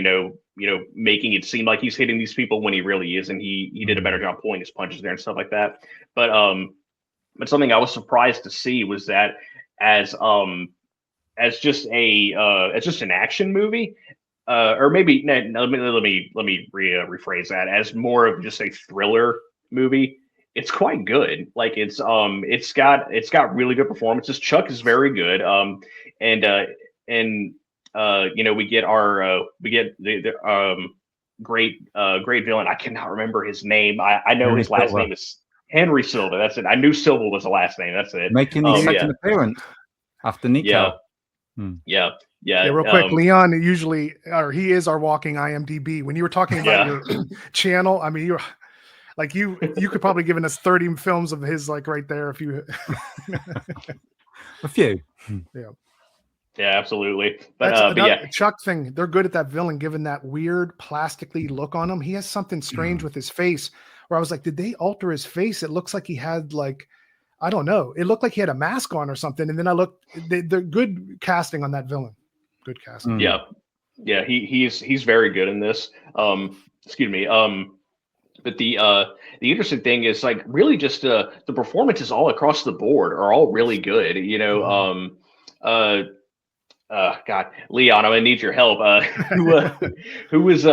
Making it seem like he's hitting these people when he really is, and he did a better job pulling his punches there and stuff like that. But something I was surprised to see was that as just an action movie, or maybe let me rephrase that, as more of just a thriller movie. It's quite good. Like it's got really good performances. Chuck is very good. We get the great villain. I cannot remember his name. I know his last name is Henry Silva. That's it. I knew Silva was the last name. That's it. Making his second appearance after Nico. Yeah. Real quick, Leon he is our walking IMDb. When you were talking about your channel, I mean, you're like you could probably given us 30 films of his, like right there if you a few. Yeah, absolutely. But Chuck thing, they're good at that villain, given that weird plastically look on him. He has something strange with his face, where I was like, did they alter his face? It looks like he had, like, I don't know. It looked like he had a mask on or something. And then I looked, they're good casting on that villain. Good casting. Yeah. He's very good in this. Excuse me. But the interesting thing is, like, really just the performances all across the board are all really good. God, Leon, I'm gonna need your help. Who's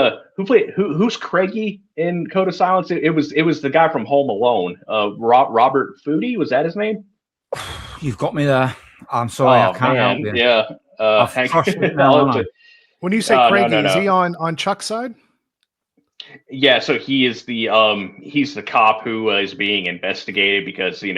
Craigie in Code of Silence? It was the guy from Home Alone. Robert Foodie, was that his name? You've got me there. I'm sorry, I can't help you. Yeah. When you say Craigie, is he on Chuck's side? Yeah, so he is he's the cop who is being investigated because he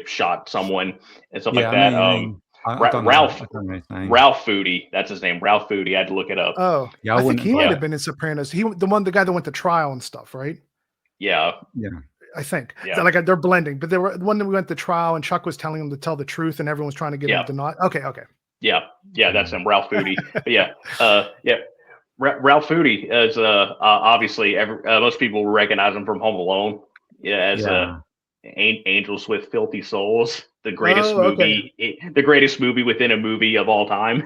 shot someone and stuff like that. I don't know. Ralph I don't know his name. Ralph Foodie. That's his name. Ralph Foodie. I had to look it up. Oh, Yeah, I think he might yeah. have been in Sopranos. The guy that went to trial and stuff, right? Yeah. I think. Yeah. So, like they're blending, but they were the one that we went to trial, and Chuck was telling him to tell the truth, and everyone was trying to get him to not. Okay. Yeah, that's him, Ralph Foodie. But yeah, Ralph Foodie is obviously most people recognize him from Home Alone. Yeah, as Angels with Filthy Souls, the greatest movie, the greatest movie within a movie of all time.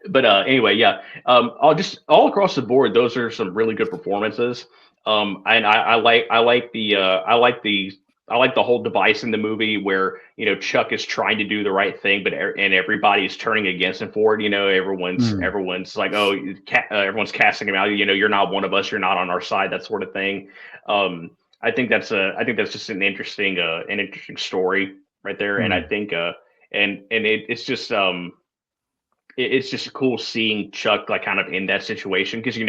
But anyway, yeah, all across the board, those are some really good performances. And I like the whole device in the movie where Chuck is trying to do the right thing, but and everybody's turning against him for it. Everyone's like, oh, everyone's casting him out. You're not one of us. You're not on our side. That sort of thing. I think that's just an interesting story right there. And I think it's just it's just cool seeing Chuck like kind of in that situation because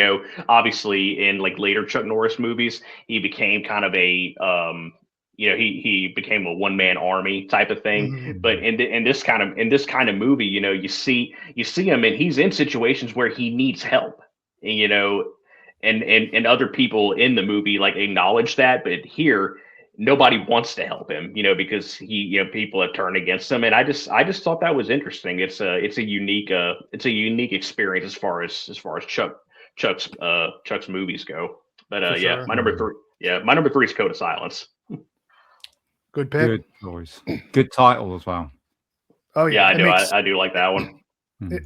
obviously in like later Chuck Norris movies he became kind of a he became a one-man army type of thing. Mm-hmm. But in this kind of movie, you see him and he's in situations where he needs help, and other people in the movie like acknowledge that, but here nobody wants to help him, because people have turned against him. And I just thought that was interesting. It's a unique experience as far as Chuck's movies go. But sure. My number three is Code of Silence. Good pick. Good choice. Good title as well. Oh yeah, I do like that one.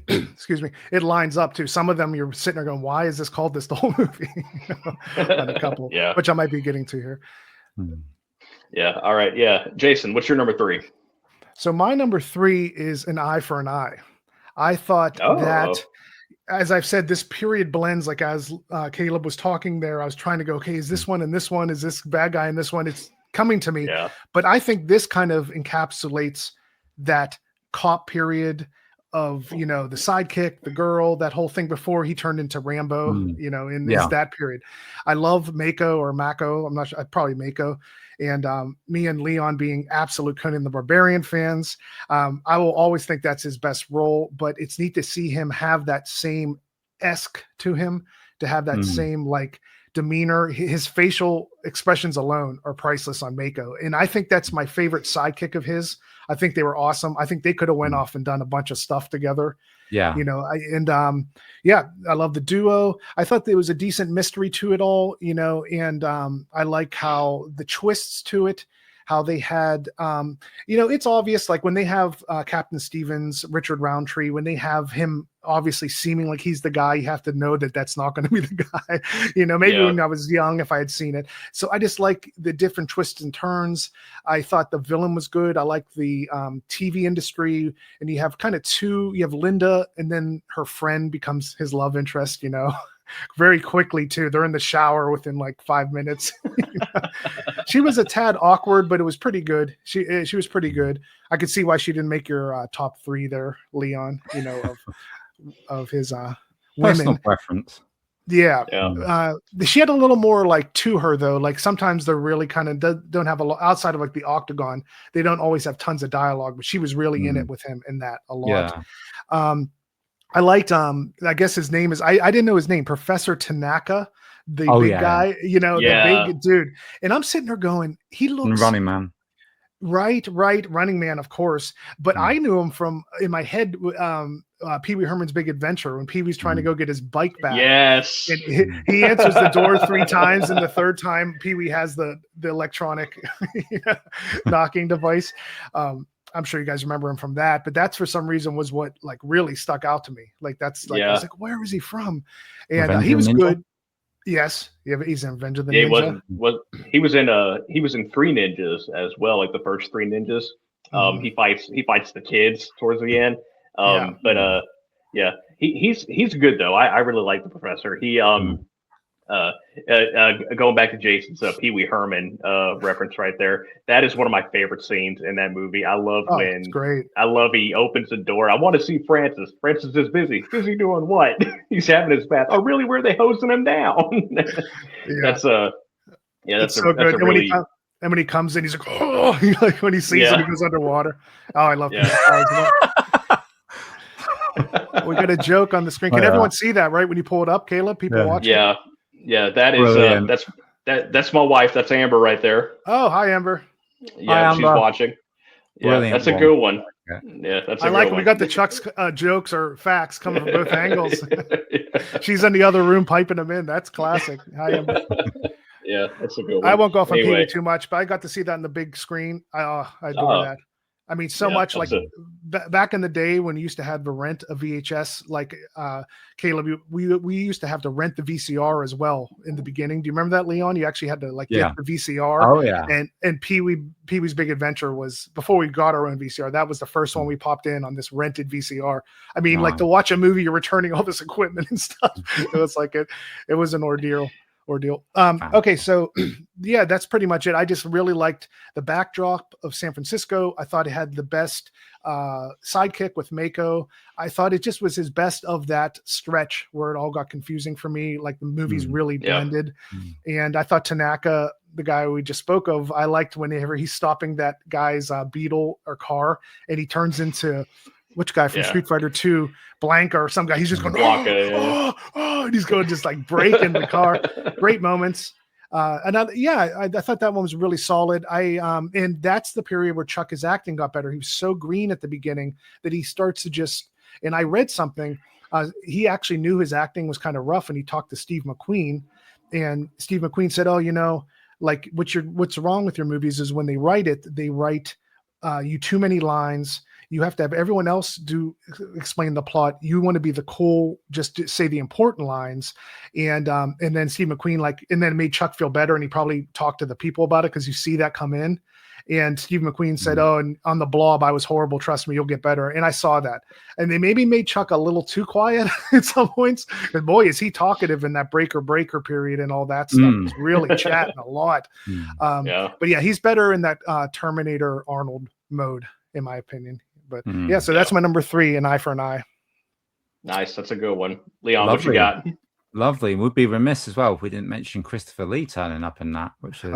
Excuse me. It lines up too. Some of them you're sitting there going, "Why is this called this the whole movie?" On a couple, which I might be getting to here. Yeah. All right. Yeah, Jason, what's your number 3? So my number 3 is An Eye for an Eye. I thought that, as I've said, this period blends. Like as Kaleb was talking there, I was trying to go, okay, is this one and this one? Is this bad guy and this one? It's coming to me. Yeah. But I think this kind of encapsulates that cop period of, the sidekick, the girl, that whole thing before he turned into Rambo, is that period. I love Mako. I'm not sure, probably Mako. And me and Leon being absolute Conan the Barbarian fans. I will always think that's his best role, but it's neat to see him have that same esque to him, to have that same like demeanor. His facial expressions alone are priceless on Mako. And I think that's my favorite sidekick of his. I think they were awesome. I think they could have went off and done a bunch of stuff together. Yeah. I love the duo. I thought there was a decent mystery to it all, and I like how the twists to it, how they had, it's obvious, like when they have Captain Stevens, Richard Roundtree, when they have him obviously seeming like he's the guy, you have to know that that's not going to be the guy, maybe when I was young, if I had seen it. So I just like the different twists and turns. I thought the villain was good. I like the TV industry, and you have kind of you have Linda, and then her friend becomes his love interest, very quickly too. They're in the shower within like 5 minutes. She was a tad awkward, but it was pretty good. She was pretty good. I could see why she didn't make your top 3 there, Leon, of his personal women preference. Yeah. She had a little more like to her though. Like sometimes they're really kind of don't have a lot outside of like the Octagon. They don't always have tons of dialogue, but she was really in it with him in that a lot. Yeah. I liked, I guess his name is, I didn't know his name, Professor Tanaka, the big guy, the big dude. And I'm sitting there going, he looks Running Man. Right. Running Man, of course. But I knew him from in my head, Pee Wee Herman's Big Adventure, when Pee Wee's trying to go get his bike back. Yes. And he answers the door 3 times, and the third time Pee Wee has the electronic knocking device. I'm sure you guys remember him from that, but that's for some reason was what like really stuck out to me. Like that's like I was like, where was he from? And he was good. Yes, he's in Revenge of the Ninja. He was in Three Ninjas as well, like the first Three Ninjas. He fights the kids towards the end. He's good though. I really like the professor. He going back to Jason's Pee Wee Herman reference right there. That is one of my favorite scenes in that movie. I love when great. I love he opens the door. I want to see Francis. Francis is busy. Busy doing what? He's having his bath. Oh, really? Where are they hosing him down? That's so good. And when he comes in, he's like, oh, like when he sees him, he goes underwater. Oh, I love Peter Powers. We got a joke on the screen. Can everyone see that, right? When you pull it up, Caleb, people watching? Yeah, that is that's my wife. That's Amber right there. Oh, hi, Amber. Yeah, she's watching. Yeah, Brilliant that's a good one. Yeah, that's a good one. We got the Chuck's jokes or facts coming from both angles. She's in the other room piping them in. That's classic. Hi, Amber. Yeah, that's a good one. I won't go off on Pee-wee too much, but I got to see that on the big screen. I adore that. I mean, so much like back in the day when you used to have to rent a VHS, like Caleb, we used to have to rent the VCR as well in the beginning. Do you remember that, Leon? You actually had to get the VCR. Oh yeah. And Pee-wee's Big Adventure was before we got our own VCR. That was the first one we popped in on this rented VCR. I mean, like to watch a movie, you're returning all this equipment and stuff. It was like it was an ordeal. Okay, so yeah, that's pretty much it. I just really liked the backdrop of San Francisco. I thought it had the best sidekick with Mako. I thought it just was his best of that stretch where it all got confusing for me. Like the movies really blended. And I thought Tanaka, the guy we just spoke of, I liked whenever he's stopping that guy's Beetle or car and he turns into which guy from Street Fighter 2, Blanca or some guy. He's just going, and he's going just like breaking the car. Great moments. I thought that one was really solid. And that's the period where Chuck's acting got better. He was so green at the beginning that he starts to just, and I read something, he actually knew his acting was kind of rough and he talked to Steve McQueen and Steve McQueen said, oh, you know, like what's wrong with your movies is when they write you too many lines. You have to have everyone else explain the plot. You want to be the cool, just to say the important lines. And then Steve McQueen, and then it made Chuck feel better. And he probably talked to the people about it because you see that come in. And Steve McQueen said, oh, and on the Blob, I was horrible. Trust me, you'll get better. And I saw that. And they maybe made Chuck a little too quiet at some points. But boy, is he talkative in that breaker period and all that stuff. He's really chatting a lot. But yeah, he's better in that Terminator Arnold mode, in my opinion. But so that's my number 3, An Eye for an Eye. Nice. That's a good one. Leon, what you got? Lovely. We'd be remiss as well if we didn't mention Christopher Lee turning up in that, which is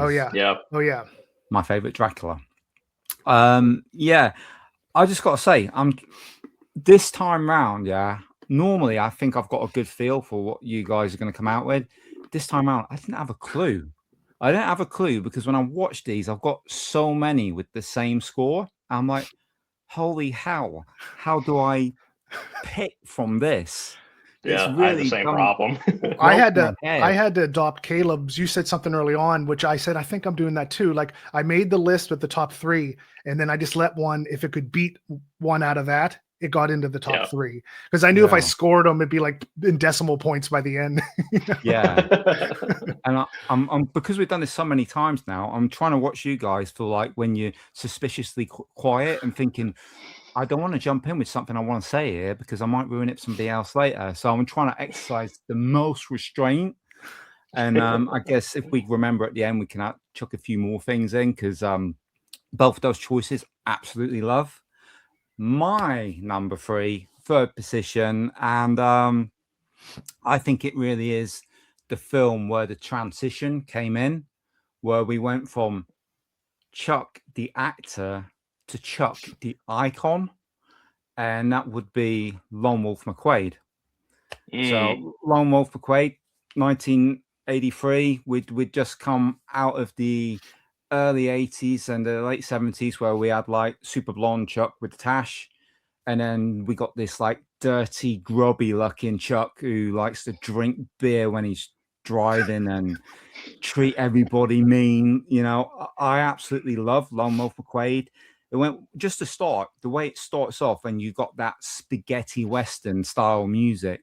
my favorite Dracula. I just got to say, this time round, normally I think I've got a good feel for what you guys are going to come out with. This time around, I didn't have a clue. Because when I watch these, I've got so many with the same score. I'm like, holy hell, how do I pick from this? Yeah, really I had the same problem. I had to adopt Caleb's. You said something early on, which I said, I think I'm doing that too. Like I made the list with the top 3, and then I just let one, if it could beat one out of that, it got into the top 3. Because I knew if I scored them, it'd be like in decimal points by the end. And I'm because we've done this so many times now, I'm trying to watch you guys for like when you're suspiciously quiet and thinking, I don't want to jump in with something I want to say here because I might ruin it for somebody else later. So I'm trying to exercise the most restraint. And I guess if we remember at the end, we can chuck a few more things in because both of those choices absolutely love. My number 3, third position, and I think it really is the film where the transition came in, where we went from Chuck the actor to Chuck the icon, and that would be Lone Wolf McQuade. So Lone Wolf McQuade, 1983, we'd just come out of the early 80s and the late 70s where we had like super blonde Chuck with the tash, and then we got this like dirty grubby looking Chuck who likes to drink beer when he's driving and treat everybody mean. You know, I absolutely love Lone Wolf McQuade. It went just to start the way it starts off, and you got that spaghetti western style music.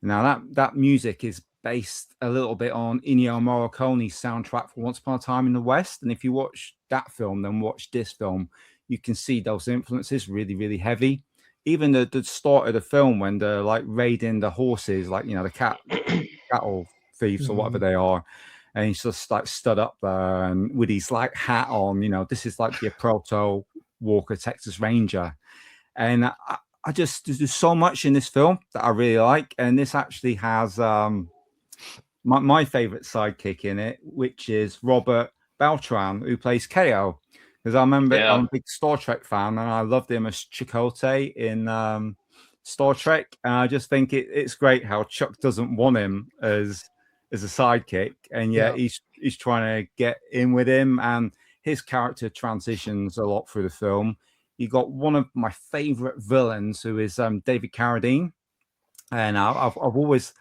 Now that music is based a little bit on Ennio Morricone's soundtrack for Once Upon a Time in the West. And if you watch that film, then watch this film, you can see those influences really, really heavy. Even the start of the film when they're like raiding the horses, like, you know, the cattle thieves or whatever they are. And he's just like stood up there and with his like hat on, you know, this is like the proto Walker Texas Ranger. And I just, there's so much in this film that I really like. And this actually has my favorite sidekick in it, which is Robert Beltran, who plays KO. Because I remember I'm a big Star Trek fan, and I loved him as Chakotay in Star Trek. And I just think it's great how Chuck doesn't want him as a sidekick, and yet he's trying to get in with him, and his character transitions a lot through the film. You got one of my favorite villains, who is David Carradine, and I've always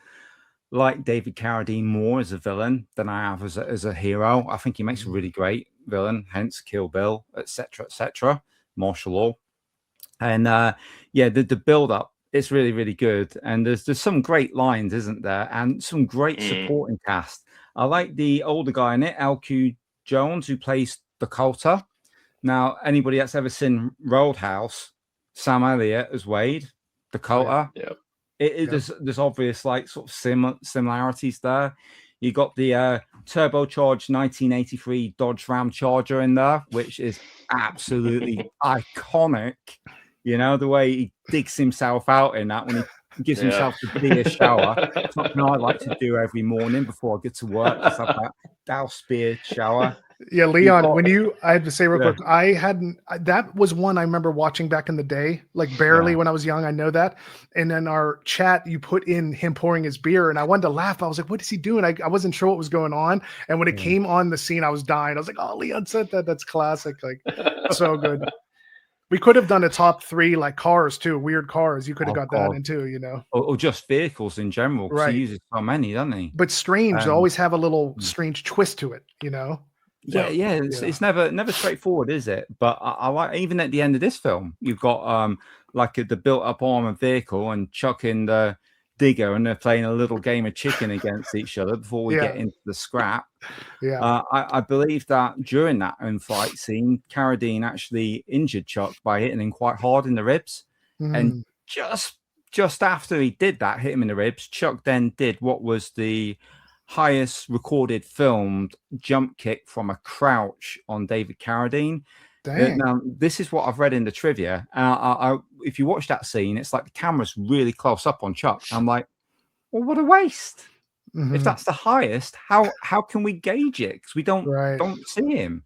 liked David Carradine more as a villain than I have as a hero. I think he makes a really great villain, hence Kill Bill, etc., martial law. And the build up, it's really, really good. And there's some great lines, isn't there? And some great supporting cast. I like the older guy in it, LQ Jones, who plays Dakota. Now, anybody that's ever seen Roadhouse, Sam Elliott as Wade, Dakota. There's obvious like sort of similarities there. You got the turbocharged 1983 Dodge Ram Charger in there, which is absolutely iconic. You know, the way he digs himself out in that when he gives himself the biggest shower. Something I like to do every morning before I get to work. Just have that douse beer shower. Yeah, Leon, I had to say real quick, that was one I remember watching back in the day, like barely when I was young. I know that. And then our chat, you put in him pouring his beer, and I wanted to laugh. I was like, what is he doing? I wasn't sure what was going on. And when it came on the scene, I was dying. I was like, oh, Leon said that. That's classic. Like, so good. We could have done a top 3, like cars too, weird cars. You could have got that in too, you know, or just vehicles in general. Right. He uses so many, doesn't he? But strange. They always have a little strange twist to it, you know? It's never straightforward, is it? But I like, even at the end of this film, you've got like the built-up armored vehicle and Chuck and the Digger, and they're playing a little game of chicken against each other before we get into the scrap. I believe that during that in-flight scene, Carradine actually injured Chuck by hitting him quite hard in the ribs, and just after he did that, hit him in the ribs, Chuck then did what was the highest recorded filmed jump kick from a crouch on David Carradine. Now, this is what I've read in the trivia. If you watch that scene, it's like the camera's really close up on Chuck. I'm like, well, what a waste. If that's the highest, how can we gauge it? Because we don't see him.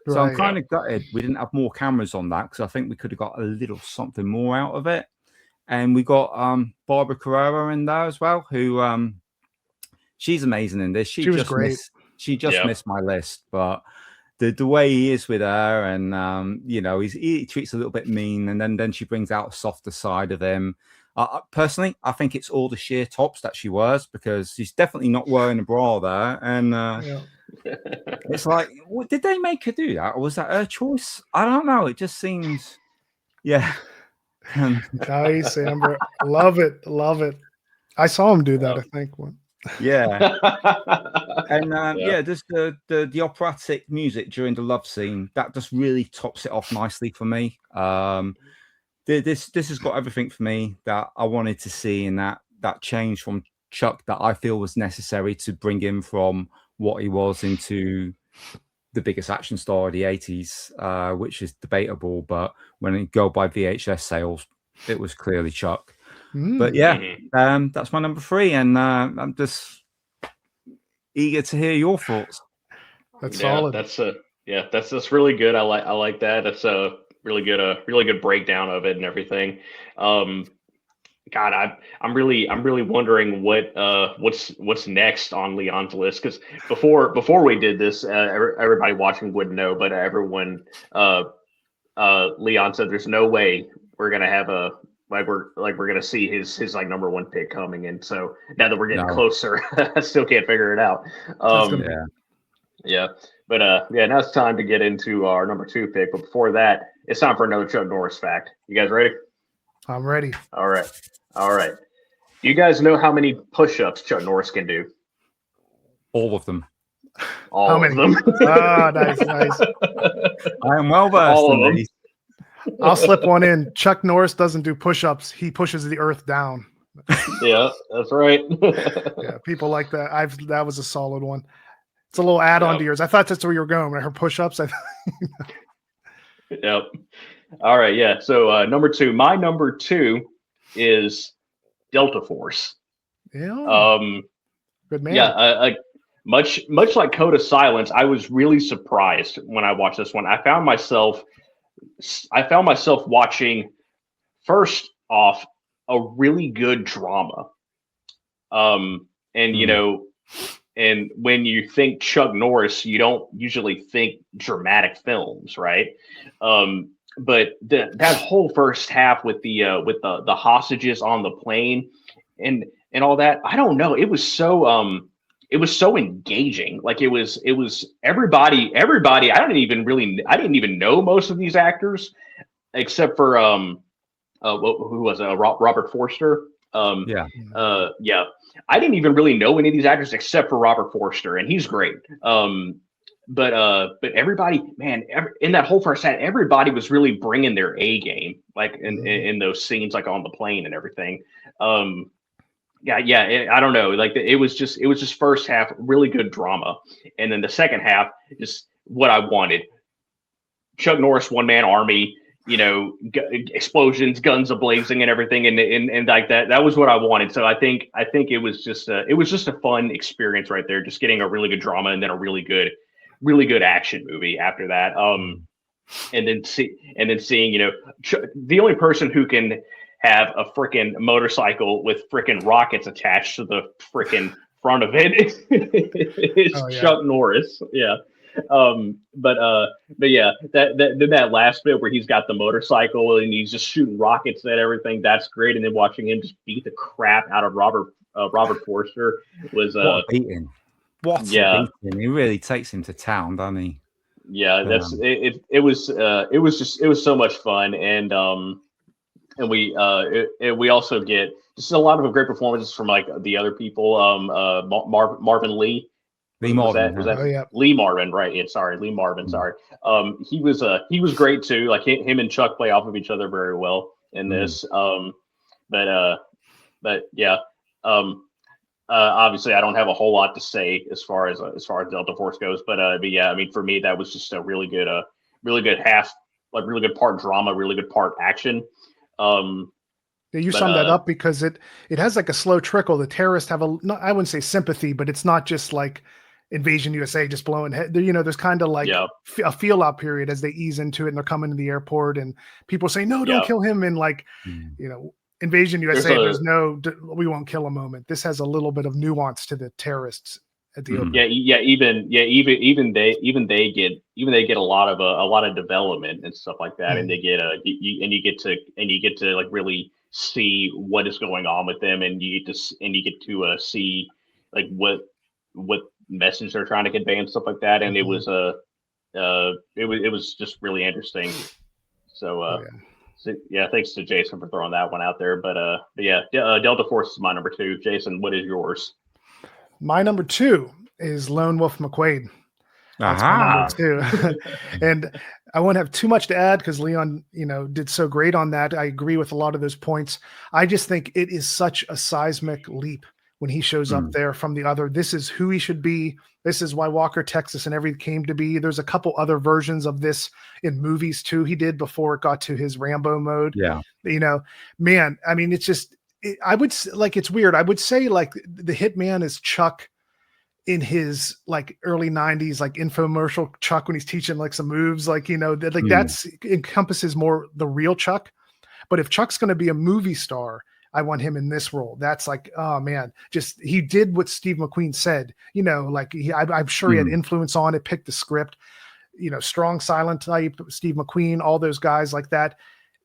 So I'm kind of gutted we didn't have more cameras on that, because I think we could have got a little something more out of it. And we got Barbara Carrera in there as well, who she's amazing in this. She was just great. She just missed my list, but the way he is with her, and you know, he treats a little bit mean, and then she brings out a softer side of him. Personally, I think it's all the sheer tops that she wears, because she's definitely not wearing a bra there, and it's like, did they make her do that, or was that her choice? I don't know. It just seems, nice, Amber. Love it. I saw him do that. I think one. And just the operatic music during the love scene, that just really tops it off nicely for me. This has got everything for me that I wanted to see, in that change from Chuck that I feel was necessary to bring him from what he was into the biggest action star of the 80s, which is debatable, but when it go by VHS sales, it was clearly Chuck. But that's my number 3, and I'm just eager to hear your thoughts. That's solid. That's really good. I like that. That's a really good breakdown of it and everything. God, I'm really wondering what's next on Leon's list, because before we did this, everybody watching wouldn't know, but everyone, Leon said there's no way we're gonna have we're gonna see his like number 1 pick coming in. So now that we're getting closer, I still can't figure it out. But now it's time to get into our number 2 pick. But before that, it's time for another Chuck Norris fact. You guys ready? I'm ready. All right. Do you guys know how many push-ups Chuck Norris can do? All of them. All of them. Ah, nice. I am well versed in these. I'll slip one in. Chuck Norris doesn't do push-ups. He pushes the earth down. Yeah, that's right. People like that. That was a solid one. It's a little add-on to yours. I thought that's where you were going. When I heard push-ups, Yep. All right. Yeah. So number 2. My number 2 is Delta Force. Yeah. Good man. Yeah. much like Code of Silence, I was really surprised when I watched this one. I found myself watching, first off, a really good drama. And you know, and when you think Chuck Norris, you don't usually think dramatic films, right? But that whole first half with the hostages on the plane and all that, I don't know, it was so engaging. Like it was everybody. I didn't even know most of these actors except for who was it? Robert Forster. Yeah. I didn't even really know any of these actors except for Robert Forster, and he's great. But everybody, man, in that whole first set, everybody was really bringing their A game, like in those scenes, like on the plane and everything. I don't know, like it was just first half really good drama, and then the second half just what I wanted. Chuck Norris one man army. You know, explosions, guns a-blazing, and everything, and like that. That was what I wanted. So I think it was just a fun experience right there. Just getting a really good drama and then a really good action movie after that. And then seeing, you know, the only person who can have a freaking motorcycle with freaking rockets attached to the freaking front of it is Chuck Norris. Yeah. But yeah, that last bit where he's got the motorcycle and he's just shooting rockets at everything, that's great. And then watching him just beat the crap out of Robert Forster was beating. He really takes him to town, doesn't he? Yeah, that's it. It was so much fun, and we also get just a lot of great performances from like the other people. Marvin Lee. Lee Marvin. Was that Lee Marvin, right? Yeah, sorry, Lee Marvin. Sorry. He was great too. Like him and Chuck play off of each other very well in this. But yeah. Obviously, I don't have a whole lot to say as far as Delta Force goes. But yeah, I mean, for me, that was just a really good half, like really good part drama, really good part action. You summed that up because it has like a slow trickle. The terrorists have I wouldn't say sympathy, but it's not just like Invasion USA just blowing head. You know, there's kind of like a feel out period as they ease into it and they're coming to the airport and people say, no, don't kill him. And like, you know, Invasion USA, there's no, we won't kill a moment. This has a little bit of nuance to the terrorists at the opening. Even they get a lot of development and stuff like that. And they get you get to like really see what is going on with them, and you get to see like what message they're trying to convey and stuff like that. And it was just really interesting. So thanks to Jason for throwing that one out there. But yeah, Delta Force is my number 2. Jason, what is yours? My number 2 is Lone Wolf McQuade. That's my number 2. And I won't have too much to add because Leon, you know, did so great on that. I agree with a lot of those points. I just think it is such a seismic leap when he shows up there from the other. This is who he should be. This is why Walker, Texas and everything came to be. There's a couple other versions of this in movies too. He did before it got to his Rambo mode. Yeah. You know, man, I mean, it's just, it's weird. I would say like the Hitman is Chuck in his like early 90s, like infomercial Chuck when he's teaching like some moves, like, you know, that's encompasses more the real Chuck. But if Chuck's going to be a movie star, I want him in this role. That's like, oh man, just, he did what Steve McQueen said, you know, like I'm sure he had influence on it, picked the script, you know, strong silent type, Steve McQueen, all those guys like that.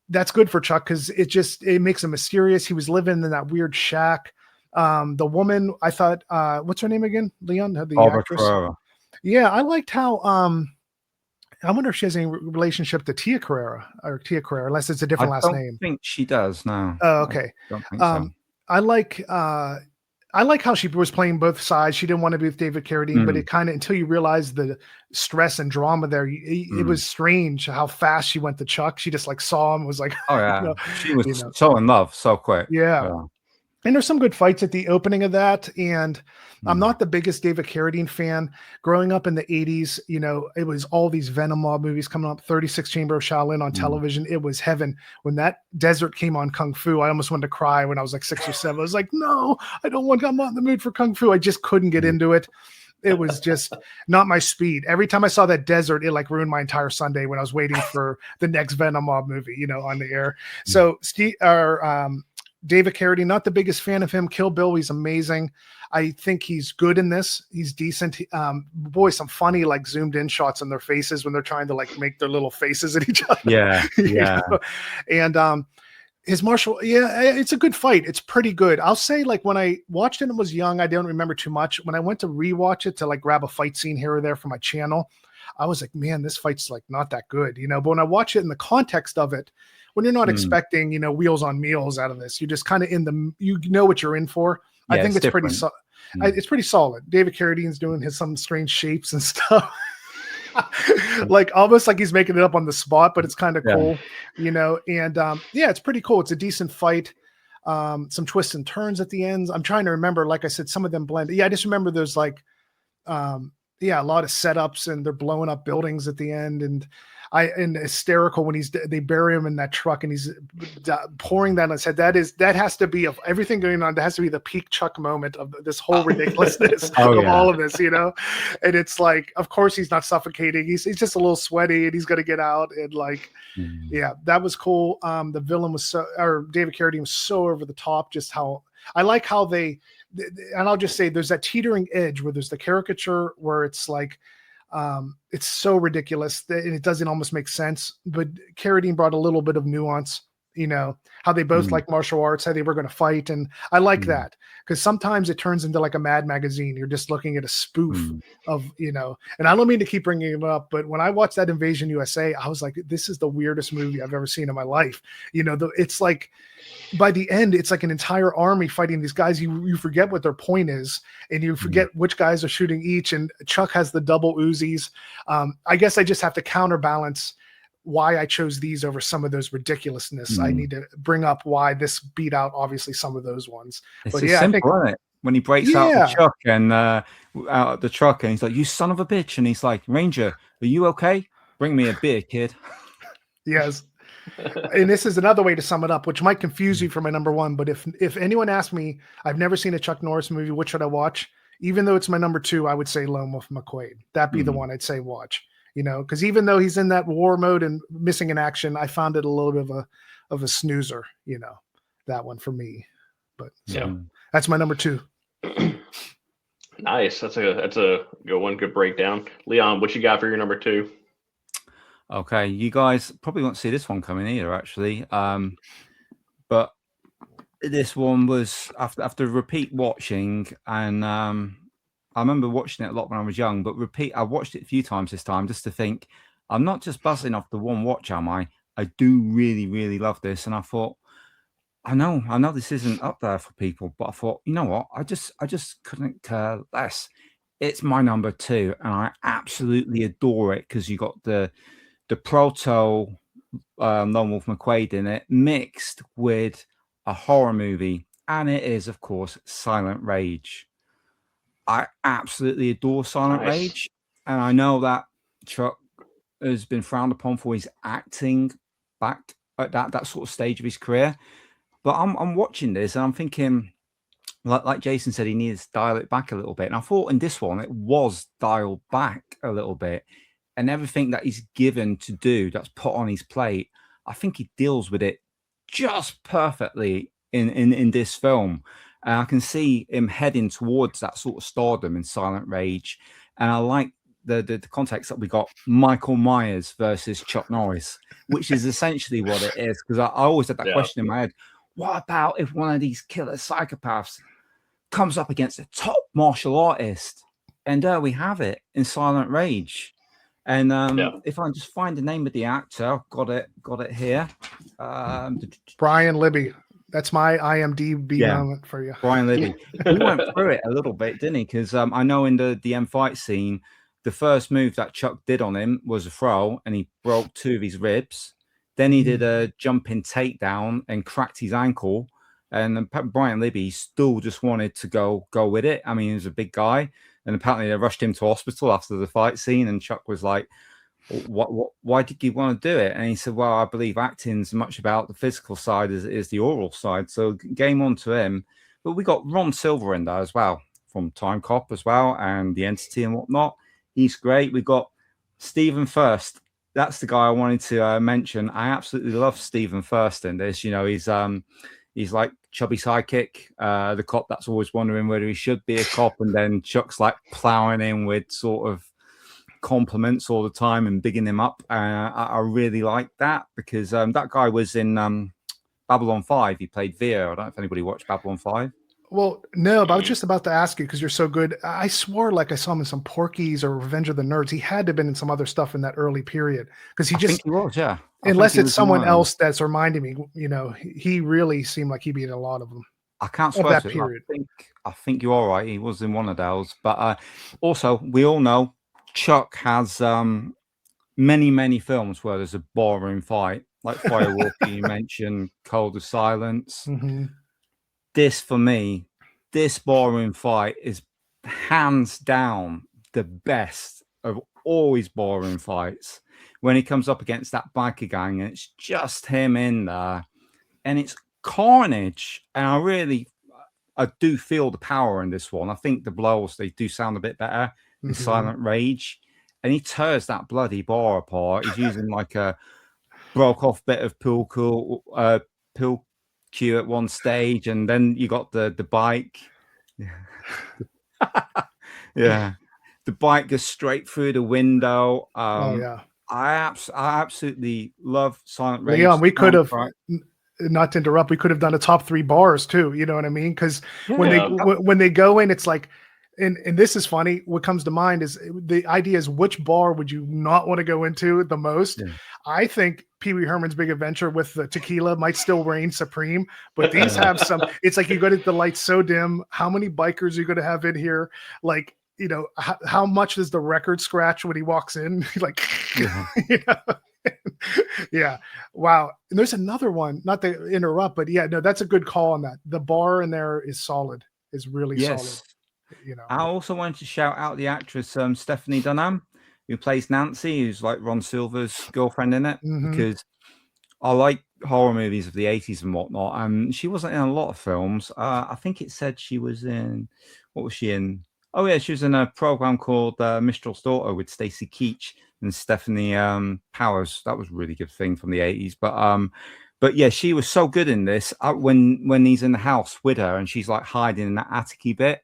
That's good for Chuck. Cause it makes him mysterious. He was living in that weird shack. The woman, I thought, what's her name again? Leon, the actress. Yeah. I liked how, I wonder if she has any relationship to Tia Carrera, unless it's a different last name. I think she does now. Oh, okay. I don't think so. I like how she was playing both sides. She didn't want to be with David Carradine, but it kind of, until you realize the stress and drama there, it was strange how fast she went to Chuck. She just like saw him, was like, oh yeah, you know, she was so in love so quick. Yeah. And there's some good fights at the opening of that. And I'm not the biggest David Carradine fan. Growing up in the 80s, you know, it was all these Venom mob movies coming up, 36 Chamber of Shaolin on television. It was heaven. When that Desert came on Kung Fu, I almost wanted to cry when I was like 6 or 7. I was like, no, I'm not in the mood for Kung Fu. I just couldn't get into it. it was just not my speed. Every time I saw that desert, it like ruined my entire Sunday when I was waiting for the next Venom mob movie, on the air. So David Carradine, not the biggest fan of him. Kill Bill, he's amazing. I think he's good in this. He's decent. Boy, some funny like zoomed in shots on their faces when they're trying to like make their little faces at each other. Yeah. And his martial, it's a good fight. It's pretty good. I'll say, like, when I watched it and was young, I don't remember too much. When I went to rewatch it to like grab a fight scene here or there for my channel, I was like, man, this fight's like not that good, But when I watch it in the context of it, when you're not expecting, wheels on meals out of this, you're just kind of you know what you're in for. Yeah, I think it's pretty it's pretty solid. David Carradine's doing some strange shapes and stuff. Like almost like he's making it up on the spot, but it's kind of cool, and it's pretty cool. It's a decent fight. Some twists and turns at the ends. I'm trying to remember, like I said, some of them blend. I just remember there's like a lot of setups and they're blowing up buildings at the end, and hysterical when they bury him in that truck and he's pouring that on his head. That has to be, of everything going on, that has to be the peak Chuck moment of this whole ridiculousness of all of this, And it's like, of course he's not suffocating. He's just a little sweaty and he's going to get out. And like, that was cool. The villain David Carradine was so over the top, just how I like how and I'll just say there's that teetering edge where there's the caricature where it's like, it's so ridiculous that it doesn't almost make sense, but Carradine brought a little bit of nuance, how they both like martial arts, how they were going to fight. And I like that because sometimes it turns into like a Mad magazine. You're just looking at a spoof of, and I don't mean to keep bringing it up, but when I watched that Invasion USA, I was like, this is the weirdest movie I've ever seen in my life. It's like, by the end, it's like an entire army fighting these guys. You forget what their point is, and you forget which guys are shooting each. And Chuck has the double Uzis. I guess I just have to counterbalance why I chose these over some of those ridiculousness. I need to bring up why this beat out obviously some of those ones. It's simple, isn't it? When he breaks out the truck and out of the truck, and he's like, "You son of a bitch!" and he's like, "Ranger, are you okay? Bring me a beer, kid." Yes. And this is another way to sum it up, which might confuse you for my number one. But if anyone asked me, I've never seen a Chuck Norris movie, what should I watch? Even though it's my number two, I would say Lone Wolf McQuade. That'd be the one I'd say watch. Because even though he's in that war mode and missing in action, I found it a little bit of a snoozer. That one for me. But that's my number two. Nice. That's a good one. Good breakdown. Leon, what you got for your number two? Okay, you guys probably won't see this one coming either, actually. But this one was after repeat watching, and I remember watching it a lot when I was young. But I watched it a few times this time just to think, I'm not just buzzing off the one watch, am I? I do really, really love this, and I thought, I know this isn't up there for people, but I thought, you know what? I just couldn't care less. It's my number two, and I absolutely adore it because you got the proto Lone Wolf McQuade in it mixed with a horror movie, and it is of course Silent Rage. I absolutely adore Silent Rage, and I know that Chuck has been frowned upon for his acting back at that sort of stage of his career, but I'm watching this and I'm thinking, like Jason said, he needs to dial it back a little bit, and I thought in this one it was dialed back a little bit. And everything that he's given to do, that's put on his plate, I think he deals with it just perfectly in this film. And I can see him heading towards that sort of stardom in Silent Rage. And I like the context that we got Michael Myers versus Chuck Norris, which is essentially what it is. Because I always had that question in my head. What about if one of these killer psychopaths comes up against a top martial artist? And there we have it in Silent Rage. And if I just find the name of the actor, got it here. Brian Libby. That's my IMDb moment for you. Brian Libby. He went through it a little bit, didn't he? Because I know in the end fight scene, the first move that Chuck did on him was a throw, and he broke two of his ribs. Then he did a jumping takedown and cracked his ankle. And Brian Libby still just wanted to go with it. I mean, he was a big guy. And apparently they rushed him to hospital after the fight scene. And Chuck was like, why did you want to do it? And he said, well, I believe acting's much about the physical side as it is the oral side. So game on to him. But we got Ron Silver in there as well from Time Cop as well, and The Entity and whatnot. He's great. We've got Stephen First. That's the guy I wanted to mention. I absolutely love Stephen First in this. You know, he's like chubby sidekick, the cop that's always wondering whether he should be a cop, and then Chuck's like plowing in with sort of compliments all the time and bigging him up. I really like that because that guy was in Babylon 5. He played Veer. I don't know if anybody watched Babylon 5. Well, no, but I was just about to ask you because you're so good. I swore like I saw him in some Porky's or Revenge of the Nerds. He had to have been in some other stuff in that early period because I think he was, yeah. Unless it's someone else that's reminding me, you know, he really seemed like he'd be in a lot of them. I can't swear to it. I think you're all right. He was in one of those. But also, we all know Chuck has many films where there's a ballroom fight, like Firewalker, you mentioned, Cold as Silence. Mm-hmm. This, for me, this ballroom fight is hands down the best of all his ballroom fights. When he comes up against that biker gang, and it's just him in there, and it's carnage. And I do feel the power in this one. I think the blows, they do sound a bit better in Silent Rage. And he tears that bloody bar apart. He's using like a broke off bit of pool cue at one stage, and then you got the bike. Yeah. The bike goes straight through the window. Oh yeah. I absolutely love Silent Rage. Leon, we could have, not to interrupt, we could have done a top 3 bars too. You know what I mean? Because when they go in, it's like, and this is funny. What comes to mind is the idea is which bar would you not want to go into the most? Yeah. I think Pee Wee Herman's Big Adventure with the tequila might still reign supreme, but these have some. It's like you go to the lights so dim. How many bikers are you going to have in here? Like, you know, how much does the record scratch when he walks in? Like, yeah. You know? Yeah. Wow. And there's another one, not to interrupt, but yeah, no, that's a good call on that. The bar in there is solid, is really solid. You know, I also wanted to shout out the actress Stephanie Dunham, who plays Nancy, who's like Ron Silver's girlfriend in it, because I like horror movies of the 80s and whatnot. And she wasn't in a lot of films. I think it said she was in, what was she in? Oh yeah, she was in a program called Mistral's Daughter with Stacey Keach and Stephanie Powers. That was a really good thing from the 80s. But yeah, she was so good in this. When he's in the house with her and she's like hiding in that attic-y bit.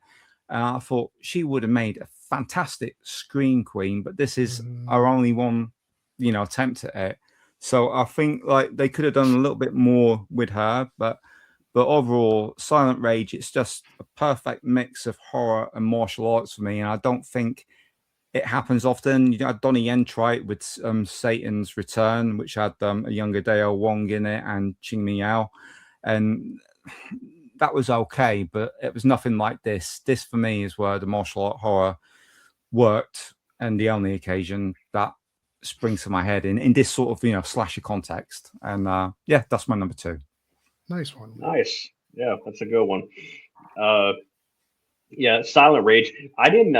I thought she would have made a fantastic screen queen, but this is our only one, you know, attempt at it. So I think like they could have done a little bit more with her, but overall, Silent Rage, it's just a perfect mix of horror and martial arts for me, and I don't think it happens often. You know, Donnie Yen tried it with Satan's Return, which had a younger Dale Wong in it and Ching Mi Yao, and that was okay, but it was nothing like this. This for me is where the martial art horror worked, and the only occasion that springs to my head in this sort of, you know, slasher context. And yeah, that's my number 2. Nice one. Nice. Yeah, that's a good one. Yeah, Silent Rage. I didn't.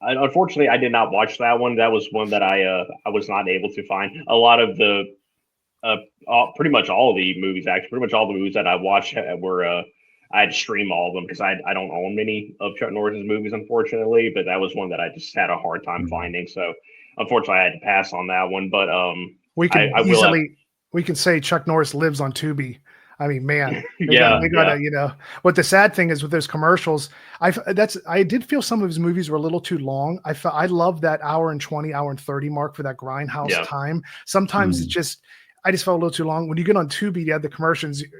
Unfortunately, I did not watch that one. That was one that I was not able to find. A lot of the, pretty much all the movies, actually, pretty much all the movies that I watched were. I had to stream all of them because I don't own many of Chuck Norris's movies, unfortunately. But that was one that I just had a hard time finding. So unfortunately, I had to pass on that one. But we can say Chuck Norris lives on Tubi. I mean, man, they gotta, you know. But the sad thing is with those commercials, I did feel some of his movies were a little too long. I love that hour and 20, hour and 30 mark for that grindhouse time. Sometimes I just felt a little too long. When you get on Tubi, you have the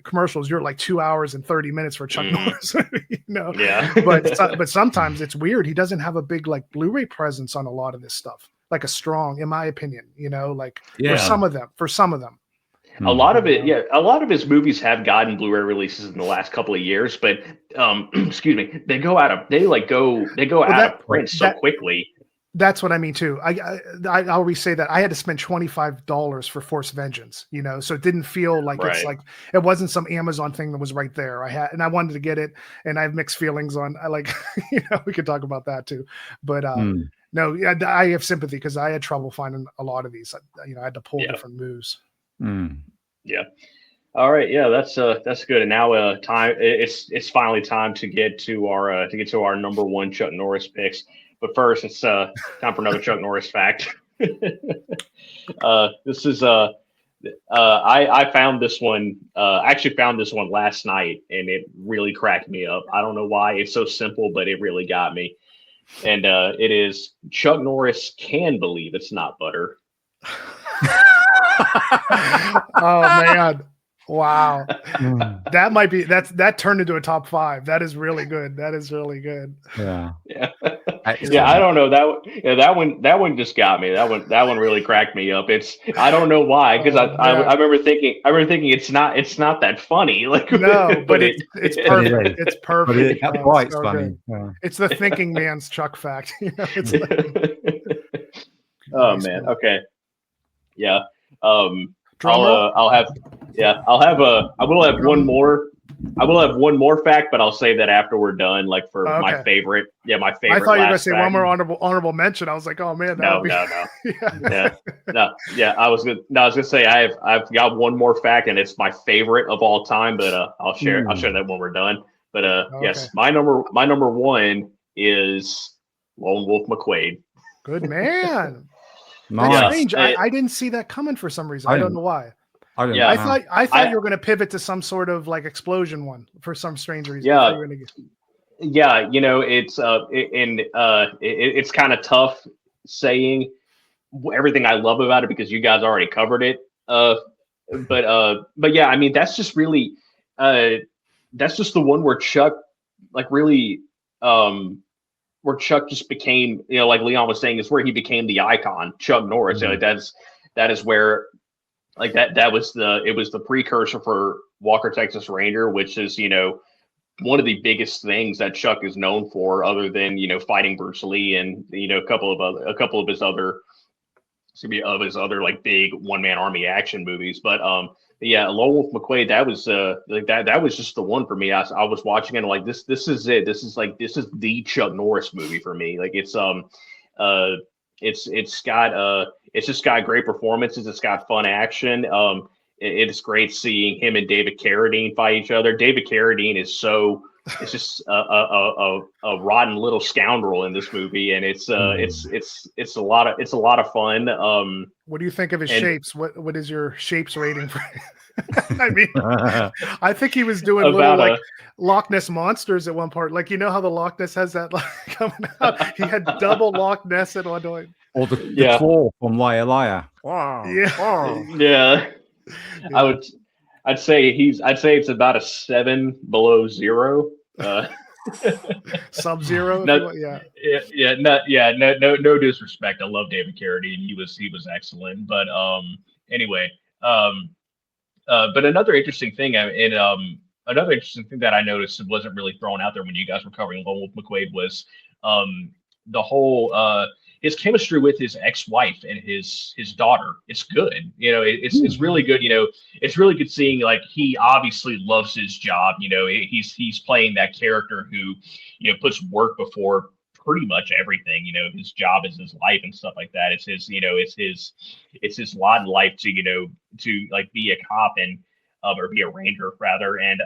commercials. You're like 2 hours and 30 minutes for Chuck Norris, you know. Yeah. but sometimes it's weird. He doesn't have a big like Blu-ray presence on a lot of this stuff, like a strong, in my opinion. You know, like for some of them. A lot of it, a lot of his movies have gotten Blu-ray releases in the last couple of years, but excuse me, they go out of print so quickly. That's what I mean too. I'll re-say that I had to spend $25 for Force Vengeance, you know, so it didn't feel like it's like it wasn't some Amazon thing that was right there. I wanted to get it, and I have mixed feelings on. I like, you know, we could talk about that too, but no, I have sympathy because I had trouble finding a lot of these. You know, I had to pull different moves. Yeah. All right, yeah, that's good. And now, it's finally time to get to our number one Chuck Norris picks. But first, it's time for another Chuck Norris fact. This is I found this one. I actually found this one last night, and it really cracked me up. I don't know why it's so simple, but it really got me. And it is Chuck Norris can believe it's not butter. Oh man. Wow. That turned into a top 5. That is really good. That is really good. Yeah. Yeah. Excellent. Yeah, I don't know that one just got me. That one really cracked me up. I don't know why, because I remember thinking it's not that funny. Like no, but it's perfect. It's perfect. That's why it's funny. Yeah. It's the thinking man's Chuck fact. It's oh man. Okay. Yeah. I will have one more. I will have one more fact, but I'll save that after we're done. Like for my favorite. Yeah, my favorite. I thought you were gonna say one more honorable mention. I was like, oh man, no. Yeah. I was gonna say I've got one more fact, and it's my favorite of all time. But I'll share that when we're done. But yes, my number one is Lone Wolf McQuade. Good man. Nice. That's strange. I didn't see that coming for some reason. I don't know why. I thought you were going to pivot to some sort of like explosion one for some strange reason. Yeah, it's kind of tough saying everything I love about it because you guys already covered it. But yeah, I mean that's just really that's just the one where Chuck like really where Chuck just became, like Leon was saying, is where he became the icon, Chuck Norris. Mm-hmm. That is where like it was the precursor for Walker Texas Ranger, which is, one of the biggest things that Chuck is known for, other than, fighting Bruce Lee and, a couple of his other like big one-man army action movies. But yeah, Lone Wolf McQuade, that was that was just the one for me. I was watching it and like this is it. This is the Chuck Norris movie for me. Like it's just got great performances. It's got fun action. It's great seeing him and David Carradine fight each other. David Carradine is just a rotten little scoundrel in this movie, and it's a lot of fun. What do you think of his shapes? What is your shapes rating for? I mean, I think he was doing little Loch Ness monsters at one part. Like, how the Loch Ness has that coming out. He had double Loch Ness at one point. Or the claw from Liar Liar. Wow. Yeah. Wow. Yeah. I'd say it's about a 7 below 0. Sub-zero. No disrespect. I love David Carradine. He was excellent. But anyway, but another interesting thing, another interesting thing that I noticed and wasn't really thrown out there when you guys were covering Lone Wolf McQuade was the whole his chemistry with his ex-wife and his daughter. It's good. It's really good. It's really good seeing, like, he obviously loves his job. He's playing that character who, puts work before pretty much everything. His job is his life and stuff like that. It's his, it's his lot in life to like be a cop and or be a ranger rather, and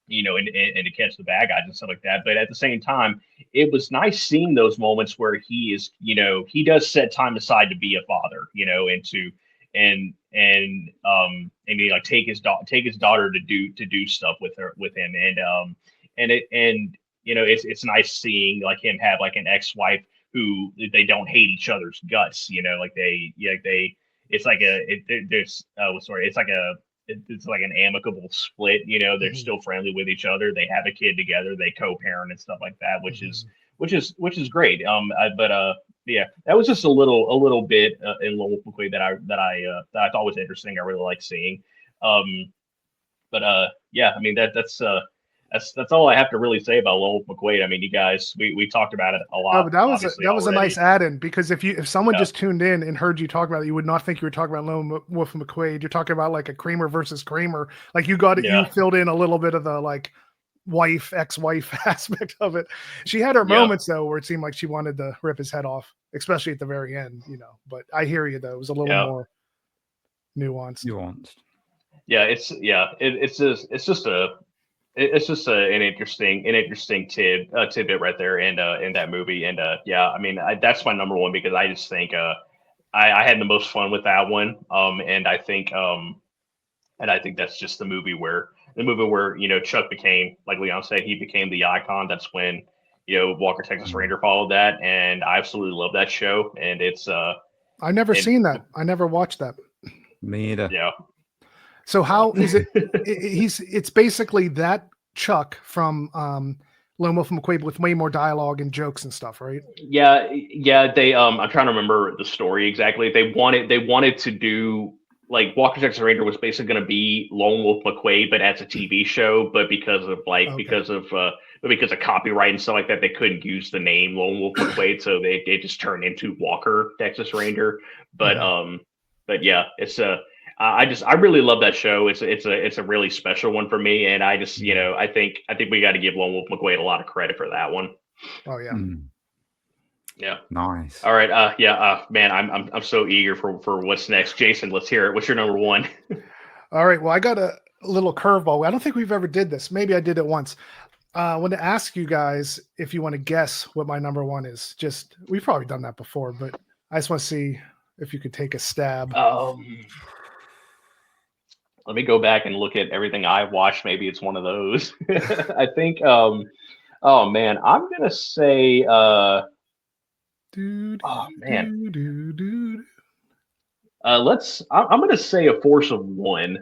and to catch the bad guys and stuff like that. But at the same time, it was nice seeing those moments where he is, he does set time aside to be a father, and he like take his daughter to do stuff with him, and it's nice seeing like him have like an ex-wife who they don't hate each other's guts, it's like an amicable split. They're still friendly with each other. They have a kid together. They co-parent and stuff like that, which is great. Yeah, that was just a little bit in Lone Wolf McQuade that I thought was interesting. I really like seeing. Yeah, I mean that's all I have to really say about Lone Wolf McQuade. I mean, you guys, we talked about it a lot. Oh, but that was a nice add-in, because if someone just tuned in and heard you talk about it, you would not think you were talking about Lone Wolf McQuade. You're talking about like a Kramer versus Kramer. Like you got it. Yeah. You filled in a little bit of the like ex-wife aspect of it. She had her moments though where it seemed like she wanted to rip his head off, especially at the very end. But I hear you though. It was a little more nuanced. an interesting tidbit right there in that movie. And yeah, I mean, that's my number one because I just think I had the most fun with that one. And I think that's just the movie where Chuck became, like Leon said, he became the icon. That's when Walker Texas Ranger followed that, and I absolutely love that show. And it's I've never seen that. I never watched that. Me either. yeah. So how is it? It's basically that Chuck from Lone Wolf and McQuaid with way more dialogue and jokes and stuff, right? Yeah, they I'm trying to remember the story exactly. They wanted to do, like, Walker Texas Ranger was basically going to be Lone Wolf McQuaid, but as a TV show. But because of copyright and stuff like that, they couldn't use the name Lone Wolf McQuaid, so they just turned into Walker Texas Ranger. But yeah, it's I really love that show. It's a really special one for me, and I just I think we got to give Lone Wolf McQuaid a lot of credit for that one. Oh yeah. Yeah. Nice. All right. Man, I'm so eager for what's next. Jason, let's hear it. What's your number one? All right. Well, I got a little curveball. I don't think we've ever did this. Maybe I did it once. I want to ask you guys if you want to guess what my number one is. We've probably done that before, but I just want to see if you could take a stab. Let me go back and look at everything I've watched. Maybe it's one of those. I think. Oh man, I'm gonna say. I'm gonna say A Force of One.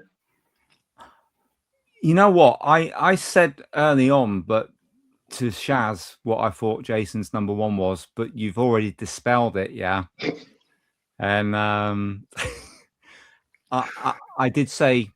You know what? I said early on, but to Shaz, what I thought Jason's number one was, but you've already dispelled it, yeah. And I did say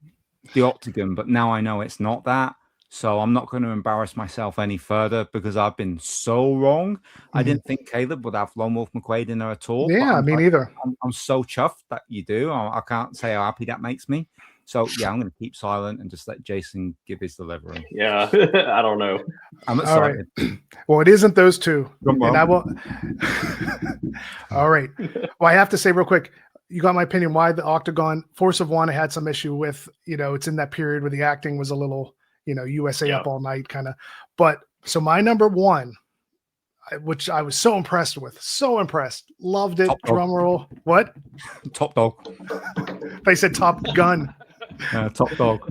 The Octagon, but now I know it's not that. So I'm not going to embarrass myself any further because I've been so wrong. I didn't think Kaleb would have Lone Wolf McQuaid in there at all. Yeah, me neither. I'm so chuffed that you do. I can't say how happy that makes me. So yeah, I'm going to keep silent and just let Jason give his delivery. Yeah, I don't know. I'm excited. All right. Well, it isn't those two, and I will. All right. Well, I have to say real quick. You got my opinion. Why the Octagon? Force of One, I had some issue with. It's in that period where the acting was a little. USA Up All Night kind of. But so my number one, which I was so impressed with, loved it. Drum roll. What? Top Dog. They said Top Gun. Top Dog.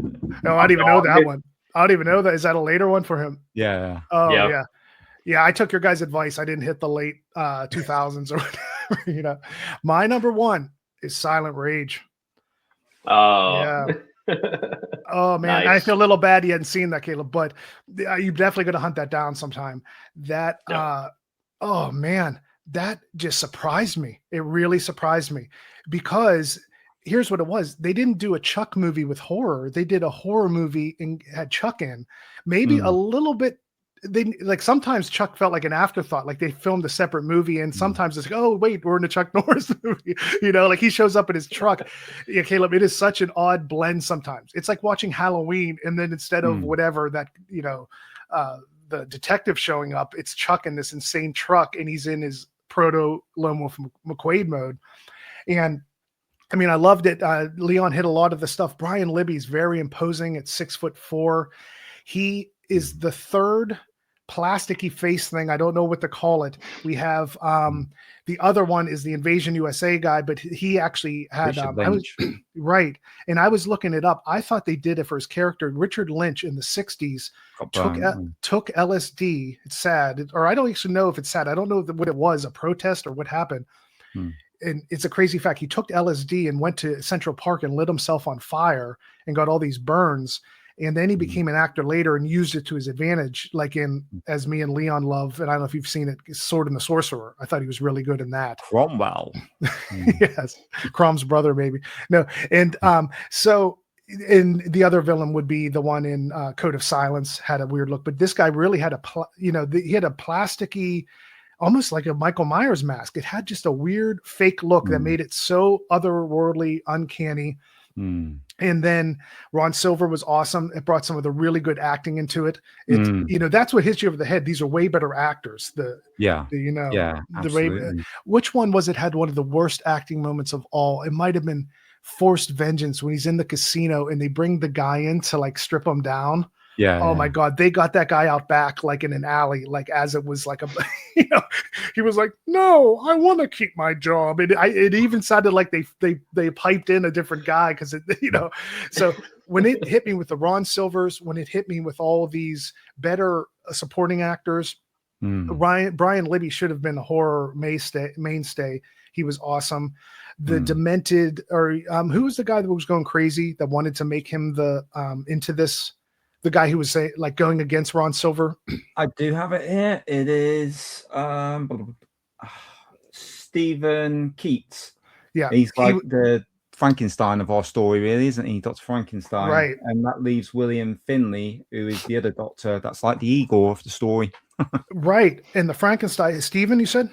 No, I don't even know that one. I don't even know that. Is that a later one for him? Yeah. Oh yeah. Yeah, I took your guys' advice. I didn't hit the late 2000s or whatever. My number one is Silent Rage. Oh. Yeah. Oh man, Nice. I feel a little bad you hadn't seen that, Kaleb, but you're definitely going to hunt that down sometime. That oh man, that just surprised me. It really surprised me because here's what it was. They didn't do a Chuck movie with horror. They did a horror movie and had Chuck in. Maybe a little bit. They like sometimes Chuck felt like an afterthought, like they filmed a separate movie, and sometimes it's like, oh wait, we're in a Chuck Norris movie, like he shows up in his truck. Yeah, Kaleb, it is such an odd blend sometimes. It's like watching Halloween, and then instead of whatever that the detective showing up, it's Chuck in this insane truck, and he's in his proto Lone Wolf McQuaid mode. And I mean, I loved it. Leon hit a lot of the stuff. Brian Libby's very imposing at 6'4". He is the third plasticky face thing. I don't know what to call it. We have the other one is the Invasion USA guy, but he actually had right. And I was looking it up. I thought they did it for his character. Richard Lynch in the 60s took LSD. It's sad, or I don't actually know if it's sad. I don't know what it was, a protest or what happened. And it's a crazy fact. He took LSD and went to Central Park and lit himself on fire and got all these burns. And then he became an actor later and used it to his advantage, like in As Me and Leon Love. And I don't know if you've seen it, Sword and the Sorcerer. I thought he was really good in that. Cromwell. Yes. Crom's brother, maybe. No. And so in the other villain would be the one in Code of Silence, had a weird look. But this guy really had he had a plasticky, almost like a Michael Myers mask. It had just a weird fake look that made it so otherworldly, uncanny. And then Ron Silver was awesome. It brought some of the really good acting into it. That's what hits you over the head. These are way better actors. Absolutely. Which one was it had one of the worst acting moments of all? It might have been forced vengeance when he's in the casino and they bring the guy in to like strip him down. Yeah. Oh my God, they got that guy out back like in an alley, like as it was like a, he was like, "No, I want to keep my job." It even sounded like they piped in a different guy because So when it hit me with the Ron Silvers, when it hit me with all of these better supporting actors, Brian Libby should have been a horror mainstay. He was awesome. The demented, or who was the guy that was going crazy that wanted to make him the into this? The guy who was like going against Ron Silver. I do have it here. It is Stephen Keats. Yeah, he's like the Frankenstein of our story, really, isn't he? Dr. Frankenstein, right? And that leaves William Finley, who is the other doctor. That's like the Igor of the story, right? And the Frankenstein, Stephen, you said?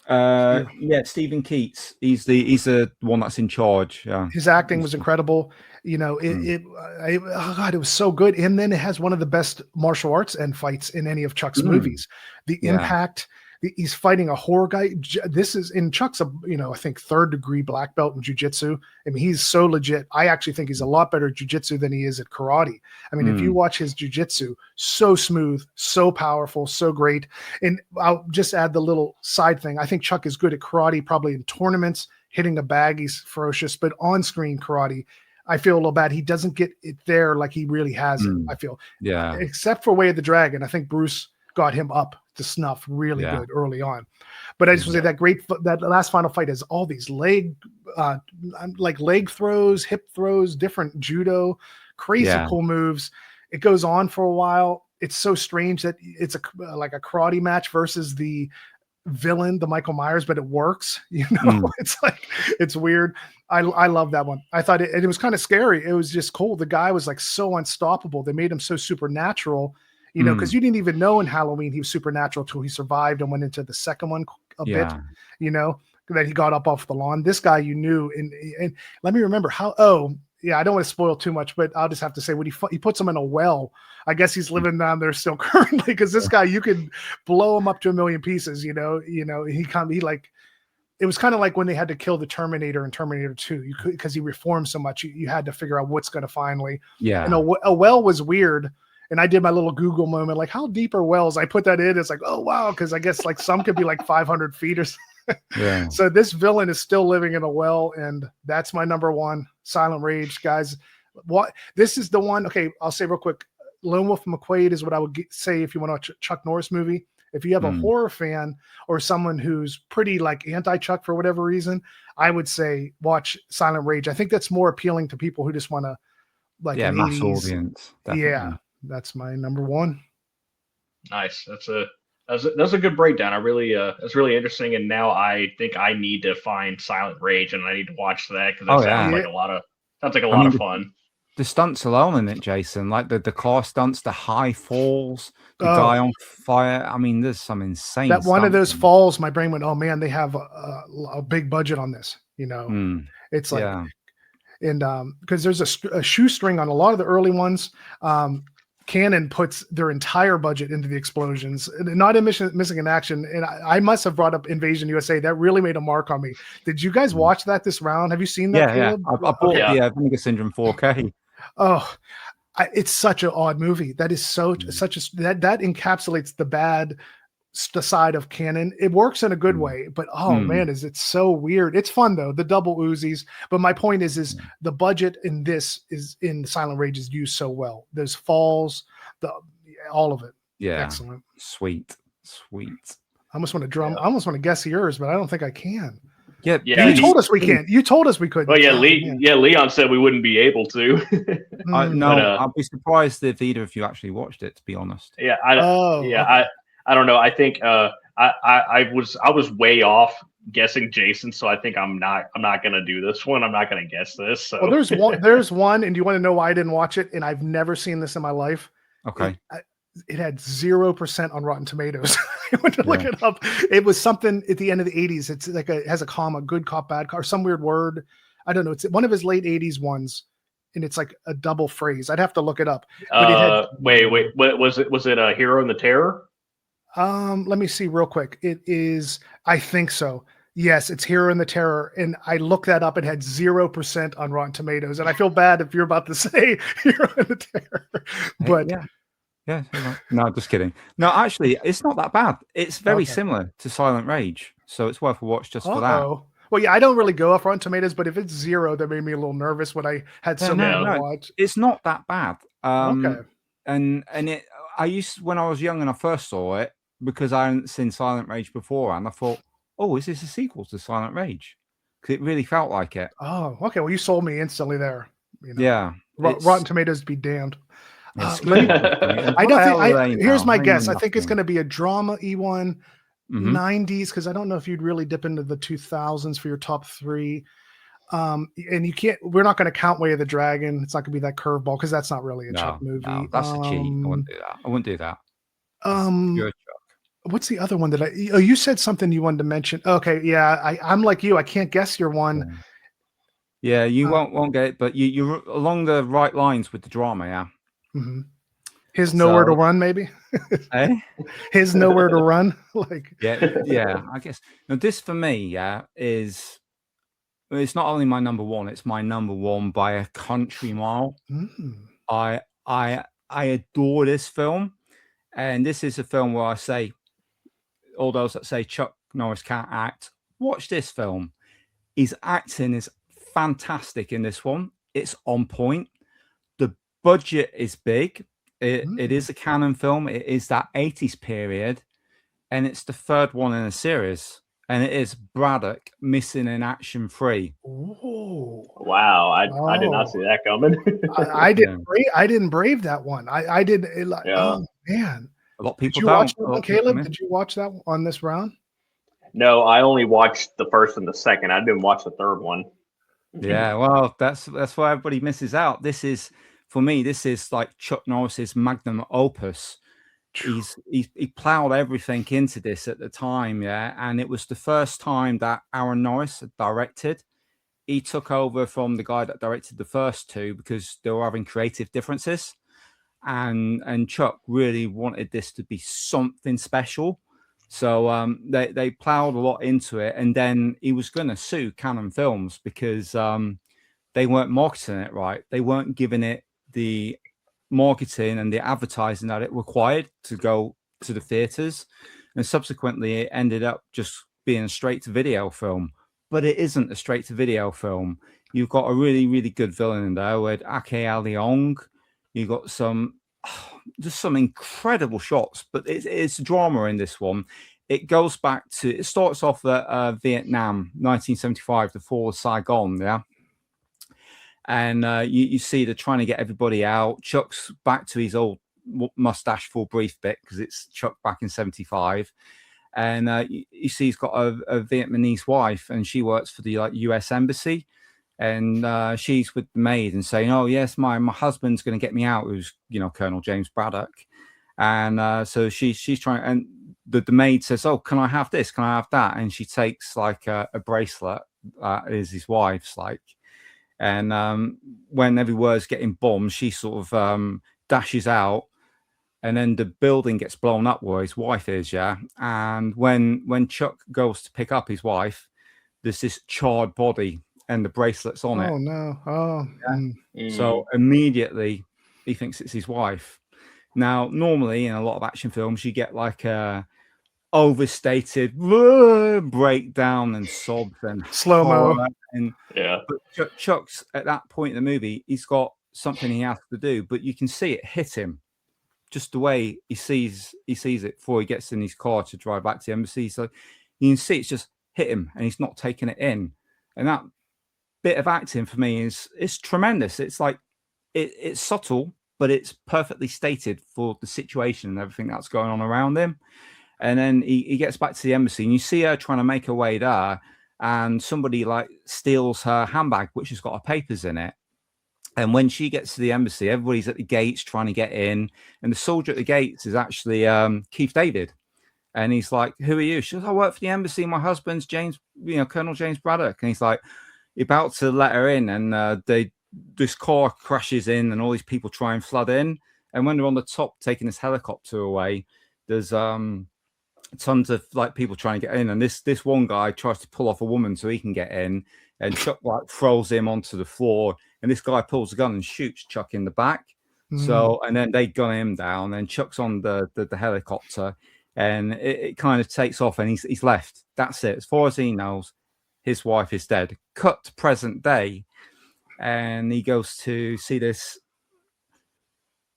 Yeah, Stephen Keats. He's the one that's in charge. Yeah, his acting was incredible. Oh God, it was so good. And then it has one of the best martial arts end fights in any of Chuck's movies. The impact. He's fighting a horror guy. This is in Chuck's, I think 3rd degree black belt in jiu-jitsu. I mean, he's so legit. I actually think he's a lot better at jiu-jitsu than he is at karate. I mean, if you watch his jiu-jitsu, so smooth, so powerful, so great. And I'll just add the little side thing. I think Chuck is good at karate, probably in tournaments, hitting a bag. He's ferocious, but on-screen karate, I feel a little bad. He doesn't get it there like he really has it, I feel. Yeah. Except for Way of the Dragon. I think Bruce got him up to snuff really good early on. But I just want to say that last final fight has all these leg throws, hip throws, different judo, crazy cool moves. It goes on for a while. It's so strange that it's like a karate match versus the villain, the Michael Myers, but it works. It's weird. I love that one. I thought it was kind of scary. It was just cool. The guy was like so unstoppable. They made him so supernatural. Because you didn't even know in Halloween he was supernatural till he survived and went into the second one a bit, that he got up off the lawn. This guy you knew, and let me remember how. Oh, yeah, I don't want to spoil too much, but I'll just have to say when he puts him in a well. I guess he's living down there still currently because this guy, you could blow him up to a million pieces. It was kind of like when they had to kill the Terminator in Terminator 2, because he reformed so much, you had to figure out what's going to finally. Yeah, and a well was weird. And I did my little Google moment, like, how deep are wells? I put that in. It's like, oh, wow. Because I guess like some could be like 500 feet or something. Yeah. So this villain is still living in a well. And that's my number one, Silent Rage, guys. This is the one. Okay, I'll say real quick. Lone Wolf McQuaid is what I would say if you want to watch a Chuck Norris movie. If you have a horror fan or someone who's pretty like anti-Chuck for whatever reason, I would say watch Silent Rage. I think that's more appealing to people who just want to like an mass 80s audience. Definitely. Yeah. That's my number one. Nice. That's a good breakdown. I really it's really interesting. And now I think I need to find Silent Rage and I need to watch that because it sounds like a lot of fun. The stunts alone in it, Jason, like the car stunts, the high falls, the guy on fire. I mean, there's some insane. That one of those falls, my brain went, oh man, they have a big budget on this. It's like, and because there's a shoestring on a lot of the early ones. Canon puts their entire budget into the explosions, not in Missing in Action. And I must have brought up Invasion USA. That really made a mark on me. Did you guys watch that this round? Have you seen that? Yeah, I bought the Vinegar Syndrome 4K. Oh, it's such an odd movie. That is that encapsulates the bad side of Canon. It works in a good way, but man, is it so weird. It's fun though, the double Uzis. But my point is the budget in this is in Silent Rage is used so well. There's falls, all of it. Yeah, excellent. Sweet. I almost want to I almost want to guess yours, but I don't think I can. Yeah. You told us we can't. You told us we couldn't. Well, Leon said we wouldn't be able to. I'd be surprised if either of you actually watched it, to be honest. Yeah, I don't know. I think I was way off guessing Jason, so I think I'm not gonna do this one. I'm not gonna guess this. So. Well, there's one, and do you want to know why I didn't watch it? And I've never seen this in my life. Okay. It had 0% on Rotten Tomatoes. I went to look it up. It was something at the end of the 80s. It's like it has a comma, good cop, bad cop, or some weird word. I don't know. It's one of his late 80s ones. And it's like a double phrase. I'd have to look it up. But wait. What was it? Was it a Hero in the Terror? Let me see real quick. It is. I think so. Yes, it's Hero and the Terror, and I looked that up. It had 0% on Rotten Tomatoes, and I feel bad if you're about to say Hero and the Terror, but Yeah. No, just kidding. No, actually, it's not that bad. It's very okay. similar to Silent Rage, so it's worth a watch just for that. Well, yeah, I don't really go off Rotten Tomatoes, but if it's 0, that made me a little nervous when I had so many to watch. It's not that bad. Okay. And it, when I was young and I first saw it, because I hadn't seen Silent Rage before, and I thought, oh, is this a sequel to Silent Rage? Because it really felt like it. Oh, okay. Well, you sold me instantly there. Yeah. Rotten Tomatoes be damned. I don't think. Here's my guess. I think it's going to be a drama E1, 90s, because I don't know if you'd really dip into the 2000s for your top 3. And you can't. We're not going to count Way of the Dragon. It's not going to be that curveball because that's not really a Chuck movie. No, that's a cheat. I wouldn't do that. Pure Chuck. What's the other one that you said something you wanted to mention? Okay, yeah, I'm like you. I can't guess your one. Yeah, you won't get it, but you're along the right lines with the drama. Yeah. Mm-hmm. His Nowhere to Run, maybe. His Nowhere to Run, like. Yeah. I guess now this for me, is. It's not only my number 1; it's my number 1 by a country mile. I adore this film, and this is a film where I say, all those that say Chuck Norris can't act, watch this film. His acting is fantastic in this one. It's on point. The budget is big. It is a canon film. It is that 80s period, and it's the 3rd one in a series. And it is Braddock missing in action 3. Oh wow! I did not see that coming. I didn't. I didn't brave that one. I did. Oh man! A lot of people did you watch that one, Caleb? Did you watch that on this round? No, I only watched the first and the second. I didn't watch the 3rd one. Yeah, well, that's why everybody misses out. This is, for me, this is like Chuck Norris's magnum opus. He plowed everything into this at the time, and it was the first time that Aaron Norris had directed. He took over from the guy that directed the first 2 because they were having creative differences, and Chuck really wanted this to be something special, so they plowed a lot into it, and then he was going to sue Canon Films because they weren't marketing it right. They weren't giving it the marketing and the advertising that it required to go to the theaters, and subsequently it ended up just being a straight to video film. But it isn't a straight to video film. You've got a really, really good villain in there with Ake Leong. You've got just some incredible shots, but it's drama in this one. It goes back to, it starts off at Vietnam, 1975, the fall of Saigon, and you see they're trying to get everybody out. Chuck's back to his old mustache full brief bit because it's Chuck back in 75. And you see he's got a Vietnamese wife, and she works for the US embassy. And she's with the maid and saying, oh, yes, my husband's going to get me out, who's, Colonel James Braddock. And so she's trying, and the maid says, oh, can I have this? Can I have that? And she takes like a bracelet that is his wife's, like. And when everywhere's getting bombed, she sort of dashes out, and then the building gets blown up where his wife is, And when Chuck goes to pick up his wife, there's this charred body and the bracelet's on it. Oh no! Oh, So immediately he thinks it's his wife. Now, normally in a lot of action films, you get like a overstated breakdown and sobs and slow-mo. But Chuck's at that point in the movie, he's got something he has to do, but you can see it hit him just the way he sees it before he gets in his car to drive back to the embassy. So you can see it's just hit him, and he's not taking it in. And that bit of acting for me is tremendous. It's like it's subtle, but it's perfectly stated for the situation and everything that's going on around him. And then he gets back to the embassy, and you see her trying to make her way there, and somebody like steals her handbag, which has got her papers in it. And when she gets to the embassy, everybody's at the gates trying to get in, and the soldier at the gates is actually Keith David. And he's like, who are you? She says, I work for the embassy. My husband's James, Colonel James Braddock. And he's like, you're about to let her in, and this car crashes in, and all these people try and flood in. And when they're on the top taking this helicopter away, there's tons of like people trying to get in, and this one guy tries to pull off a woman so he can get in, and Chuck like throws him onto the floor, and this guy pulls a gun and shoots Chuck in the back. So, and then they gun him down, and Chuck's on the helicopter, and it kind of takes off, and he's left. That's it. As far as he knows, his wife is dead. Cut to present day, and he goes to see this.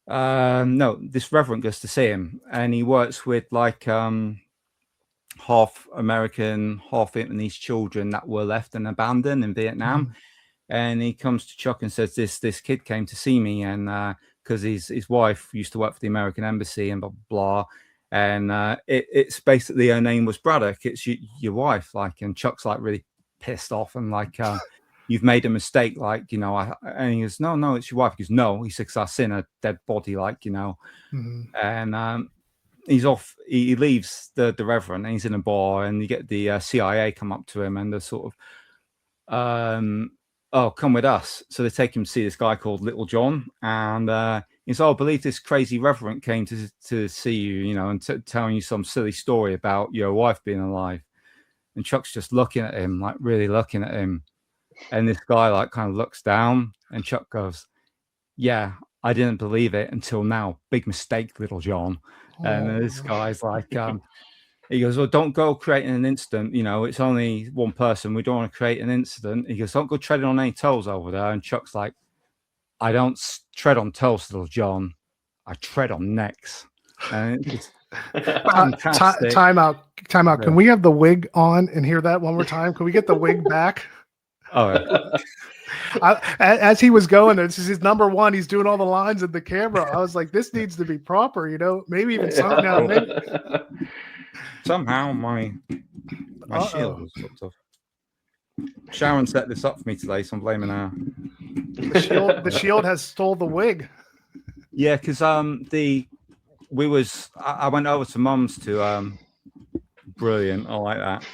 This reverend goes to see him, and he works with like half American, half Vietnamese children that were left and abandoned in Vietnam. And he comes to Chuck and says, "This kid came to see me, and because his wife used to work for the American embassy and blah blah." And it's basically, her name was Braddock. It's your wife, like. And Chuck's like really pissed off and like, "You've made a mistake, like, you know." And he goes, "No, it's your wife." He goes, "No," he says, "I've seen a dead body, like, you know." And he's off. He leaves the reverend, and he's in a bar, and you get the CIA come up to him, and they're sort of, "Oh, come with us." So they take him to see this guy called Little John, and he's, "Oh, I believe this crazy reverend came to see you, you know, and telling you some silly story about your wife being alive." And Chuck's just looking at him, like really looking at him. And this guy like kind of looks down, and Chuck goes, "Yeah, I didn't believe it until now. Big mistake, Little John." And this guy's like, he goes, "Well, don't go creating an incident. You know, it's only one person. We don't want to create an incident." He goes, "Don't go treading on any toes over there." And Chuck's like, "I don't tread on toes, Little John. I tread on necks." And it's fantastic. Time out. Yeah. Can we have the wig on and hear that one more time? Can we get the wig back? Oh, as he was going, this is his number one. He's doing all the lines at the camera. I was like, this needs to be proper, you know, maybe even something now. Maybe. Somehow my shield was fucked up. Sharon set this up for me today, so I'm blaming her. The shield has stole the wig. Yeah, because I went over to Mum's to brilliant. I like that.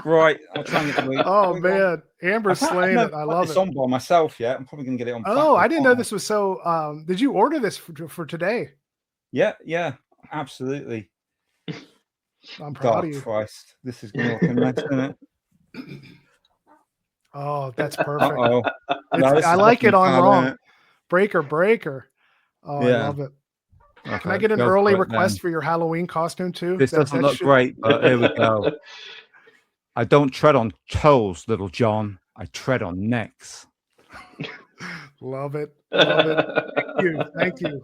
Right, I'll try and get the wig. Oh man, Amber's slaying it. I love it. It's on by myself yet. I'm probably gonna get it on. Oh, I didn't know this was so. Did you order this for today? Yeah, absolutely. I'm proud of you. Christ, this is gonna look a mess, isn't it? Oh, that's perfect. No, I like it on wrong. Breaker. Oh, yeah. I love it. Okay, can I get an early request for your Halloween costume too? This doesn't look great, but here we go. "I don't tread on toes, Little John. I tread on necks." Love it. Thank you.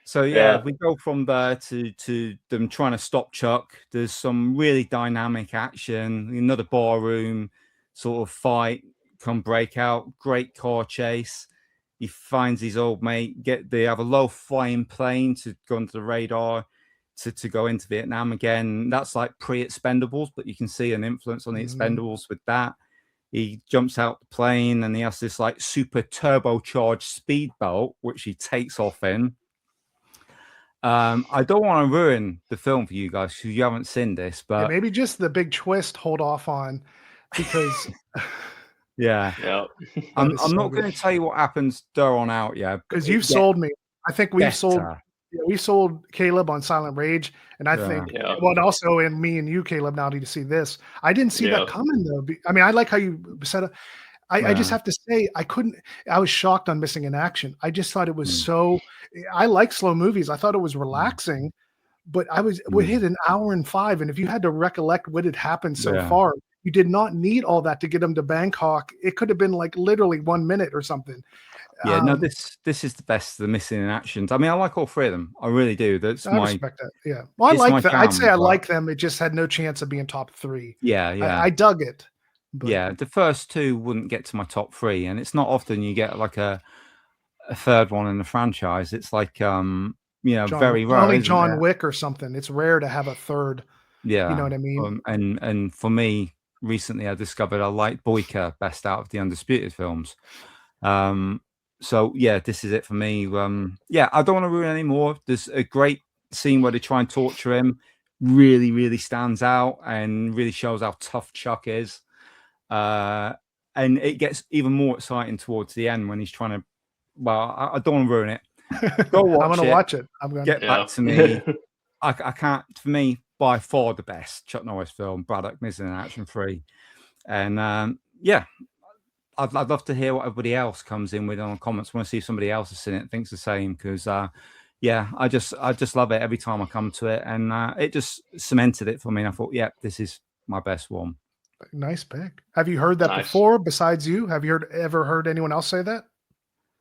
So yeah, we go from there to them trying to stop Chuck. There's some really dynamic action, another barroom sort of fight, come break out, great car chase. He finds his old mate. They have a low flying plane to go under the radar to go into Vietnam again. That's like pre-Expendables, but you can see an influence on the Expendables with that. He jumps out the plane, and he has this like super turbocharged speedboat, which he takes off in. I don't want to ruin the film for you guys because you haven't seen this, but maybe just the big twist hold off on, because yeah. I'm not going to tell you what happens there on out, because you've sold me. I think we've sold Kaleb on Silent Rage, and I think also in me and you, Kaleb, now need to see this. I didn't see that coming though. I mean, I like how you said it. I just have to say, I was shocked on missing in action. I just thought it was I like slow movies. I thought it was relaxing, but we hit an hour and 5. And if you had to recollect what had happened so far, you did not need all that to get them to Bangkok. It could have been like literally 1 minute or something. Yeah, no, this is the best of the missing in actions. I mean, I like all 3 of them. I really do. I respect that. Yeah. Well, I like them. I'd say I like them. It just had no chance of being top 3. Yeah. I dug it. But yeah, the first 2 wouldn't get to my top 3, and it's not often you get like a third one in the franchise. It's like very rare. Only John Wick or something. It's rare to have a third. Yeah, you know what I mean. And for me, recently I discovered I like Boyka best out of the Undisputed films. So yeah, this is it for me. I don't want to ruin any more. There's a great scene where they try and torture him. Really, really stands out and really shows how tough Chuck is. And it gets even more exciting towards the end when he's trying to. Well, I don't want to ruin it. Go watch I'm going to watch it. I'm going to get back to me. I can't. For me, by far the best Chuck Norris film, Braddock Missing in Action 3, and yeah. I'd love to hear what everybody else comes in with on the comments. I want to see if somebody else has seen it and thinks the same, because yeah, I just love it every time I come to it, and it just cemented it for me. And I thought, yeah, this is my best one. Nice pick. Have you heard that before? Besides you, have you ever heard anyone else say that?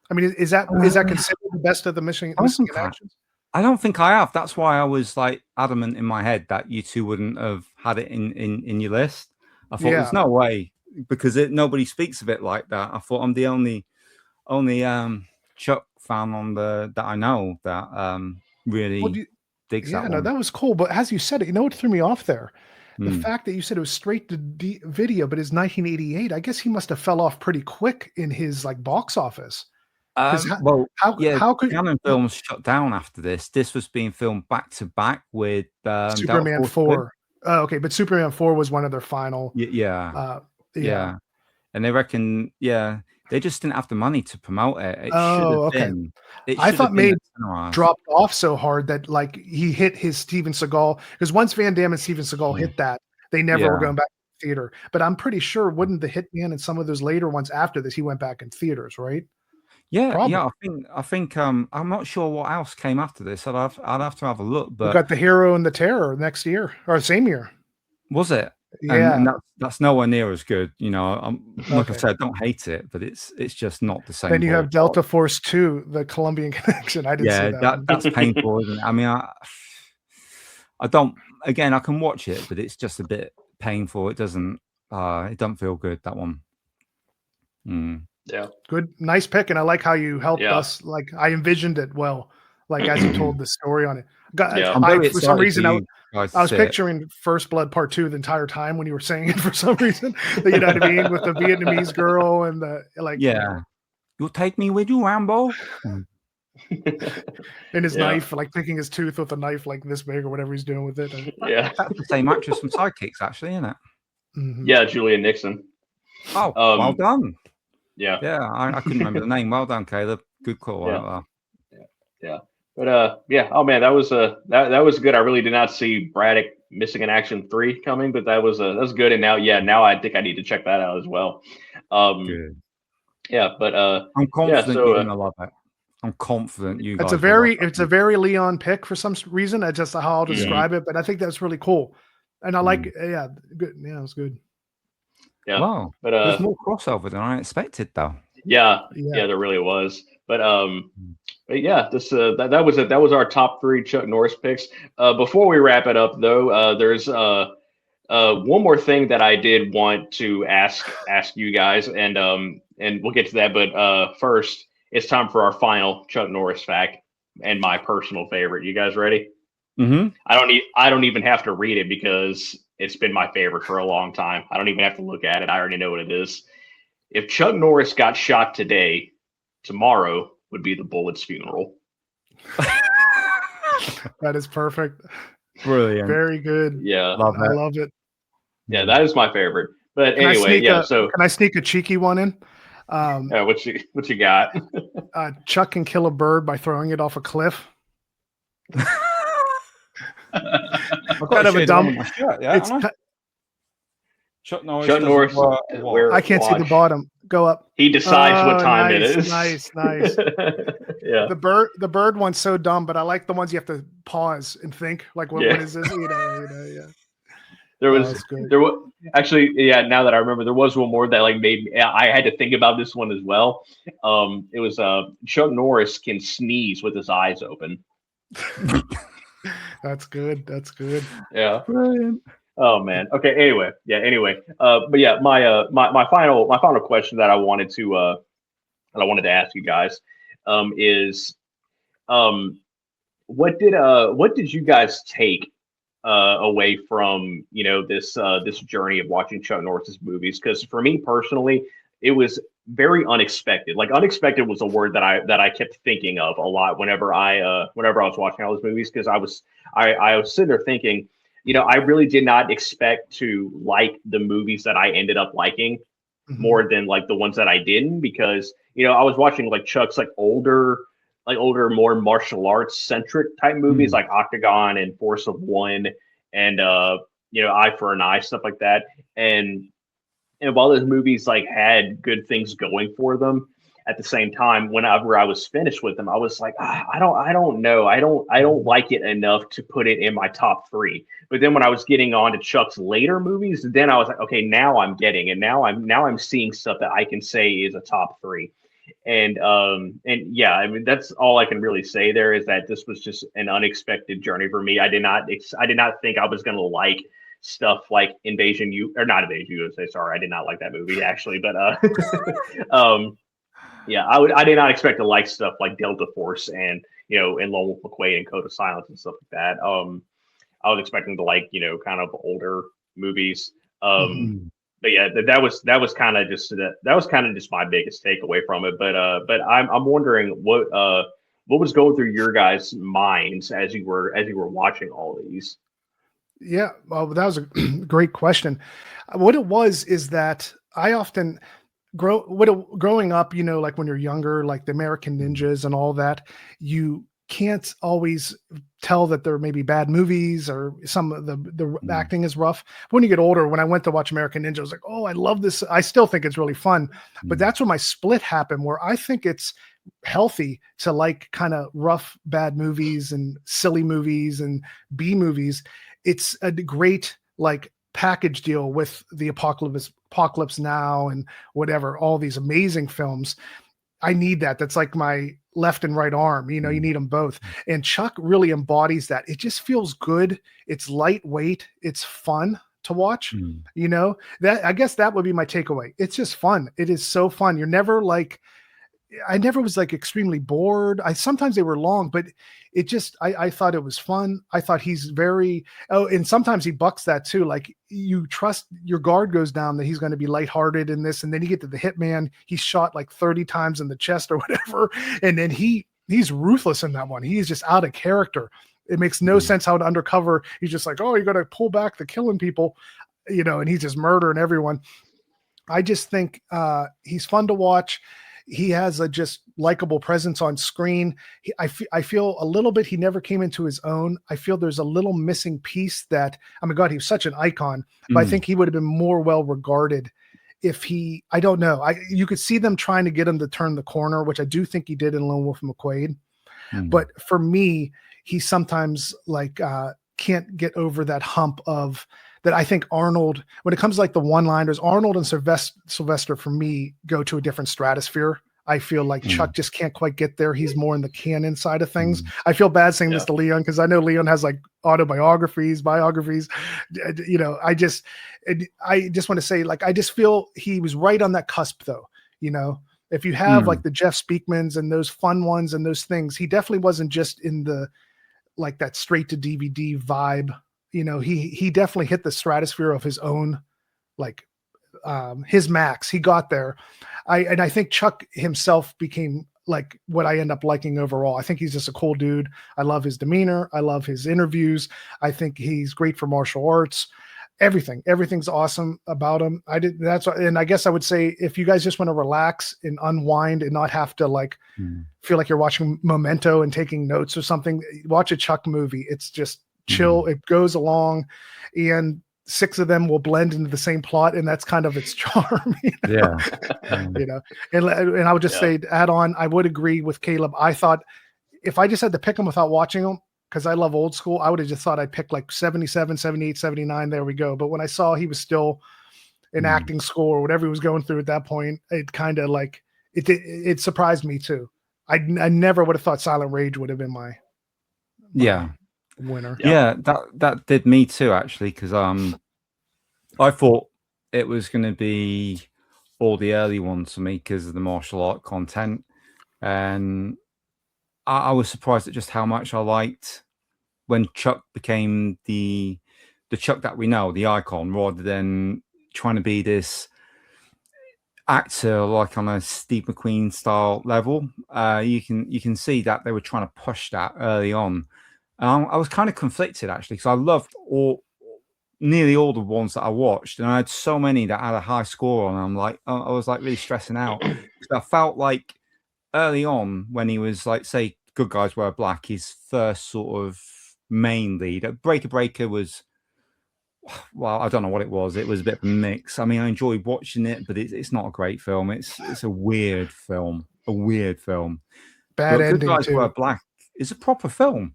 I mean, is that considered the best of the missing in actions? I don't think I have. That's why I was like adamant in my head that you two wouldn't have had it in your list. I thought there's no way, because nobody speaks of it like that. I thought I'm the only Chuck fan on that I know that really digs that one. No, that was cool. But as you said it, you know what threw me off there? The fact that you said it was straight to video, but it's 1988. I guess he must have fell off pretty quick in his like box office. How could Canon Films shut down after this? This was being filmed back to back with Superman 4. Oh, okay, but Superman 4 was one of their final. Yeah. And they reckon, they just didn't have the money to promote it. It should have been. I thought May dropped off so hard that like he hit his Steven Seagal, because once Van Damme and Steven Seagal hit that, they never were going back to the theater. But I'm pretty sure wouldn't the Hitman and some of those later ones after this, he went back in theaters, right? Yeah, probably. Yeah. I think I'm not sure what else came after this. I'd have to have a look. But we got The Hero and the Terror next year or same year. Was it? Yeah, and that's nowhere near as good. You know, like I said, I don't hate it, but it's just not the same. Then you have Delta Force 2, the Colombian Connection. I didn't see that. That's painful, isn't it? I mean, I don't. Again, I can watch it, but it's just a bit painful. It doesn't feel good, that one. Yeah, good, nice pick, and I like how you helped us. Like I envisioned it well, like as you told the story on it. For some reason, I was picturing First Blood Part 2 the entire time when you were saying it. For some reason, you know what I mean, with the Vietnamese girl and the like. Yeah, you'll take me with you, Rambo. And his knife, like picking his tooth with a knife like this big or whatever he's doing with it. That's the same actress from Sidekicks, actually, isn't it? Mm-hmm. Yeah, Julia Nixon. Oh, well done. Yeah, I couldn't remember the name. Well done, Caleb. Good call. Yeah. But oh man, that was that was good. I really did not see Braddock Missing in Action 3 coming, but that was good. And now I think I need to check that out as well. Good. Yeah, but I'm confident you're gonna love it. I'm confident you. It's a very Leon pick for some reason. That's just how I'll describe it. But I think that's really cool, and I like. Yeah, good. Yeah, it was good. Yeah, wow. But there's more crossover than I expected, though. Yeah, there really was. But yeah, this that was our top 3 Chuck Norris picks. Before we wrap it up, though, there's one more thing that I did want to ask you guys, and we'll get to that. But first, it's time for our final Chuck Norris fact and my personal favorite. You guys ready? Mm-hmm. I don't even have to read it because it's been my favorite for a long time. I don't even have to look at it. I already know what it is. If Chuck Norris got shot today, tomorrow would be the Bullet's funeral. That is perfect. Brilliant. Very good. Yeah. I love it. Yeah, that is my favorite. But anyway, so can I sneak a cheeky one in? What you got? Chuck can kill a bird by throwing it off a cliff. Kind of a dumb. Chuck Norris. I can't see the bottom. Go up. He decides what time it is. Nice. Yeah. The bird one's so dumb, but I like the ones you have to pause and think. Like, what is this? Yeah. There was actually, now that I remember, there was one more that like made me. I had to think about this one as well. It was Chuck Norris can sneeze with his eyes open. That's good. Yeah. Brilliant. Oh man. Okay. Anyway. But yeah, my final question that I wanted to ask you guys is what did you guys take away from this journey of watching Chuck Norris's movies? Because for me personally, it was very unexpected. Like unexpected was a word that I kept thinking of a lot whenever I was watching all those movies, because I was sitting there thinking, I really did not expect to like the movies that I ended up liking more than like the ones that I didn't, because I was watching like Chuck's like older older, more martial arts centric type movies like Octagon and Force of One and Eye for an Eye, stuff like that. And while those movies like had good things going for them, at the same time, whenever I was finished with them, I was like, I don't know, I don't like it enough to put it in my top three. But then when I was getting on to Chuck's later movies, then I was like, okay, now I'm getting, and now I'm seeing stuff that I can say is a top three. And yeah, I mean that's all I can really say there is that this was just an unexpected journey for me. I did not think I was gonna like stuff like not Invasion USA. Sorry, I did not like that movie actually, but yeah, I did not expect to like stuff like Delta Force and and Lone Wolf McQuade and Code of Silence and stuff like that. I was expecting to like kind of older movies. But yeah, that was kind of just my biggest takeaway from it. But I'm wondering what was going through your guys' minds as you were watching all these. Yeah, well, that was a great question. What it was is that I often growing up, like when you're younger, like the American Ninjas and all that, you can't always tell that there may be bad movies or some of the acting is rough. When you get older, when I went to watch American Ninja, I was like, oh, I love this. I still think it's really fun. But that's when my split happened, where I think it's healthy to like kind of rough, bad movies and silly movies and B movies. It's a great like package deal with the Apocalypse Now and whatever, all these amazing films. I need that. That's like my left and right arm. You need them both. And Chuck really embodies that. It just feels good. It's lightweight. It's fun to watch. That I guess that would be my takeaway. It's just fun. It is so fun. You're never like, I never was like extremely bored. Sometimes they were long, but it just, I thought it was fun. I thought he's very, and sometimes he bucks that too. Like you trust your guard goes down that he's going to be lighthearted in this. And then you get to the hitman. He's shot like 30 times in the chest or whatever. And then he's ruthless in that one. He is just out of character. It makes no sense how to undercover. He's just like, oh, you got to pull back the killing people, and he's just murdering everyone. I just think he's fun to watch. He has a just likable presence on screen. I feel a little bit, he never came into his own. I feel there's a little missing piece that, oh my God, he was such an icon, but I think he would have been more well regarded if I don't know. You could see them trying to get him to turn the corner, which I do think he did in Lone Wolf McQuade. But for me, he sometimes like can't get over that hump of that. I think Arnold, when it comes to like the one-liners, Arnold and Sylvester for me go to a different stratosphere. I feel like Chuck just can't quite get there. He's more in the canon side of things. I feel bad saying this to Leon because I know Leon has like biographies. I just want to say, like, I just feel he was right on that cusp though. If you have like the Jeff Speakmans and those fun ones and those things, he definitely wasn't just in the, like that straight to DVD vibe. He definitely hit the stratosphere of his own, like his max. He got there. I think Chuck himself became like what I end up liking overall. I think he's just a cool dude. I love his demeanor. I love his interviews. I think he's great for martial arts. Everything's awesome about him. And I guess I would say if you guys just want to relax and unwind and not have to like feel like you're watching Memento and taking notes or something, watch a Chuck movie. It's just chill. It goes along, and 6 of them will blend into the same plot, and that's kind of its charm. Yeah. And I would just say to add on, I would agree with Kaleb. I thought if I just had to pick them without watching them, because I love old school, I would have just thought I'd pick like 77, 78, 79. There we go. But when I saw he was still in acting school or whatever he was going through at that point, it kind of like, it surprised me too. I never would have thought Silent Rage would have been my winner. Yeah, that did me too, actually, because I thought it was going to be all the early ones for me because of the martial art content. And I was surprised at just how much I liked when Chuck became the Chuck that we know, the icon, rather than trying to be this actor like on a Steve McQueen style level. You can see that they were trying to push that early on. I was kind of conflicted actually, because I loved nearly all the ones that I watched, and I had so many that had a high score on. I was like really stressing out because I felt like early on when he was like, say, Good Guys Wear Black, his first sort of main lead. Breaker Breaker was, well, I don't know what it was. It was a bit of a mix. I mean, I enjoyed watching it, but it's not a great film. It's a weird film, a weird film. Bad But Good ending Guys Wear too. Black is a proper film.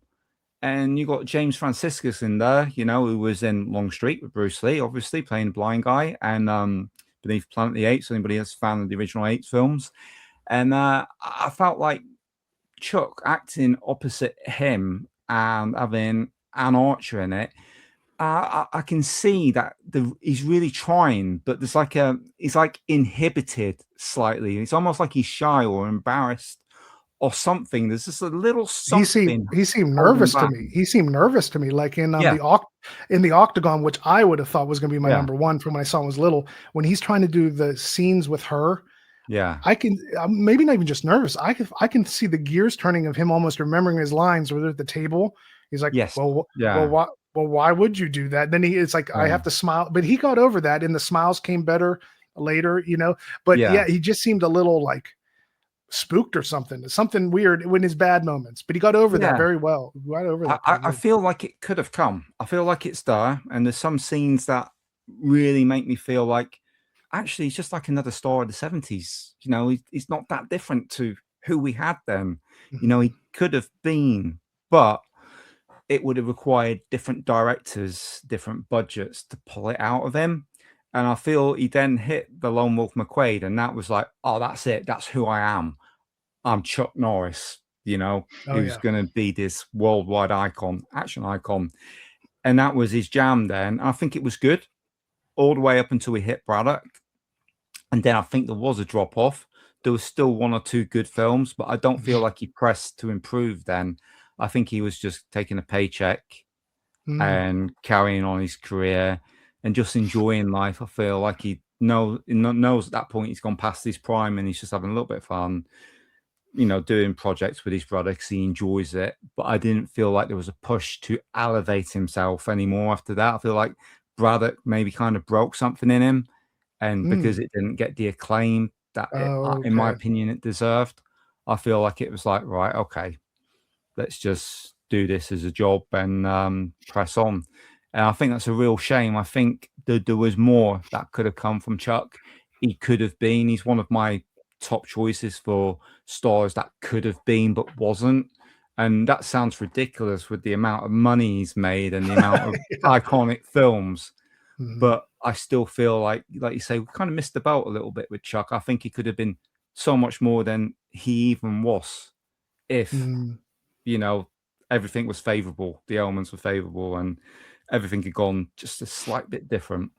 And you got James Franciscus in there, you know, who was in Longstreet with Bruce Lee, obviously playing the blind guy, and Beneath Planet of the Apes. Anybody has found the original Apes films, and I felt like Chuck acting opposite him and having Ann Archer in it. I can see that he's really trying, but there's like he's like inhibited slightly. It's almost like he's shy or embarrassed or something. There's just a little something. He seemed holding nervous to back. me. He seemed nervous to me, like in Yeah. the Octagon, which I would have thought was going to be my Yeah. number one from when I saw him was little. When he's trying to do the scenes with her, Yeah. I can maybe not even just nervous. I can see the gears turning of him almost remembering his lines. Where they're at the table, he's like, Yes. well, Yeah. why would you do that? Then it's like, I have to smile, but he got over that, and the smiles came better later, you know. But yeah, he just seemed a little like spooked or something weird in his bad moments, but he got over that very well. Right over that. I feel like it could have come. I feel like it's there, and there's some scenes that really make me feel like actually he's just like another star of the 70s. You know, he's not that different to who we had then. You know, he could have been, but it would have required different directors, different budgets to pull it out of him. And I feel he then hit the Lone Wolf McQuade, and that was like, oh, that's it. That's who I am. I'm Chuck Norris, you know, who's going to be this worldwide icon, action icon. And that was his jam then. I think it was good all the way up until he hit Braddock. And then I think there was a drop off. There was still one or two good films, but I don't feel like he pressed to improve then. I think he was just taking a paycheck and carrying on his career and just enjoying life. I feel like he knows at that point he's gone past his prime and he's just having a little bit of fun, you know, doing projects with his brother because he enjoys it. But I didn't feel like there was a push to elevate himself anymore after that. I feel like Braddock maybe kind of broke something in him, and because it didn't get the acclaim that in my opinion it deserved, I feel like it was like, right, okay, let's just do this as a job and press on. And I think that's a real shame. I think there was more that could have come from Chuck. He could have been. He's one of my top choices for stars that could have been but wasn't. And that sounds ridiculous with the amount of money he's made and the amount of iconic films. But I still feel like you say, we kind of missed the boat a little bit with Chuck. I think he could have been so much more than he even was if, you know, everything was favorable, the elements were favorable, and everything had gone just a slight bit different.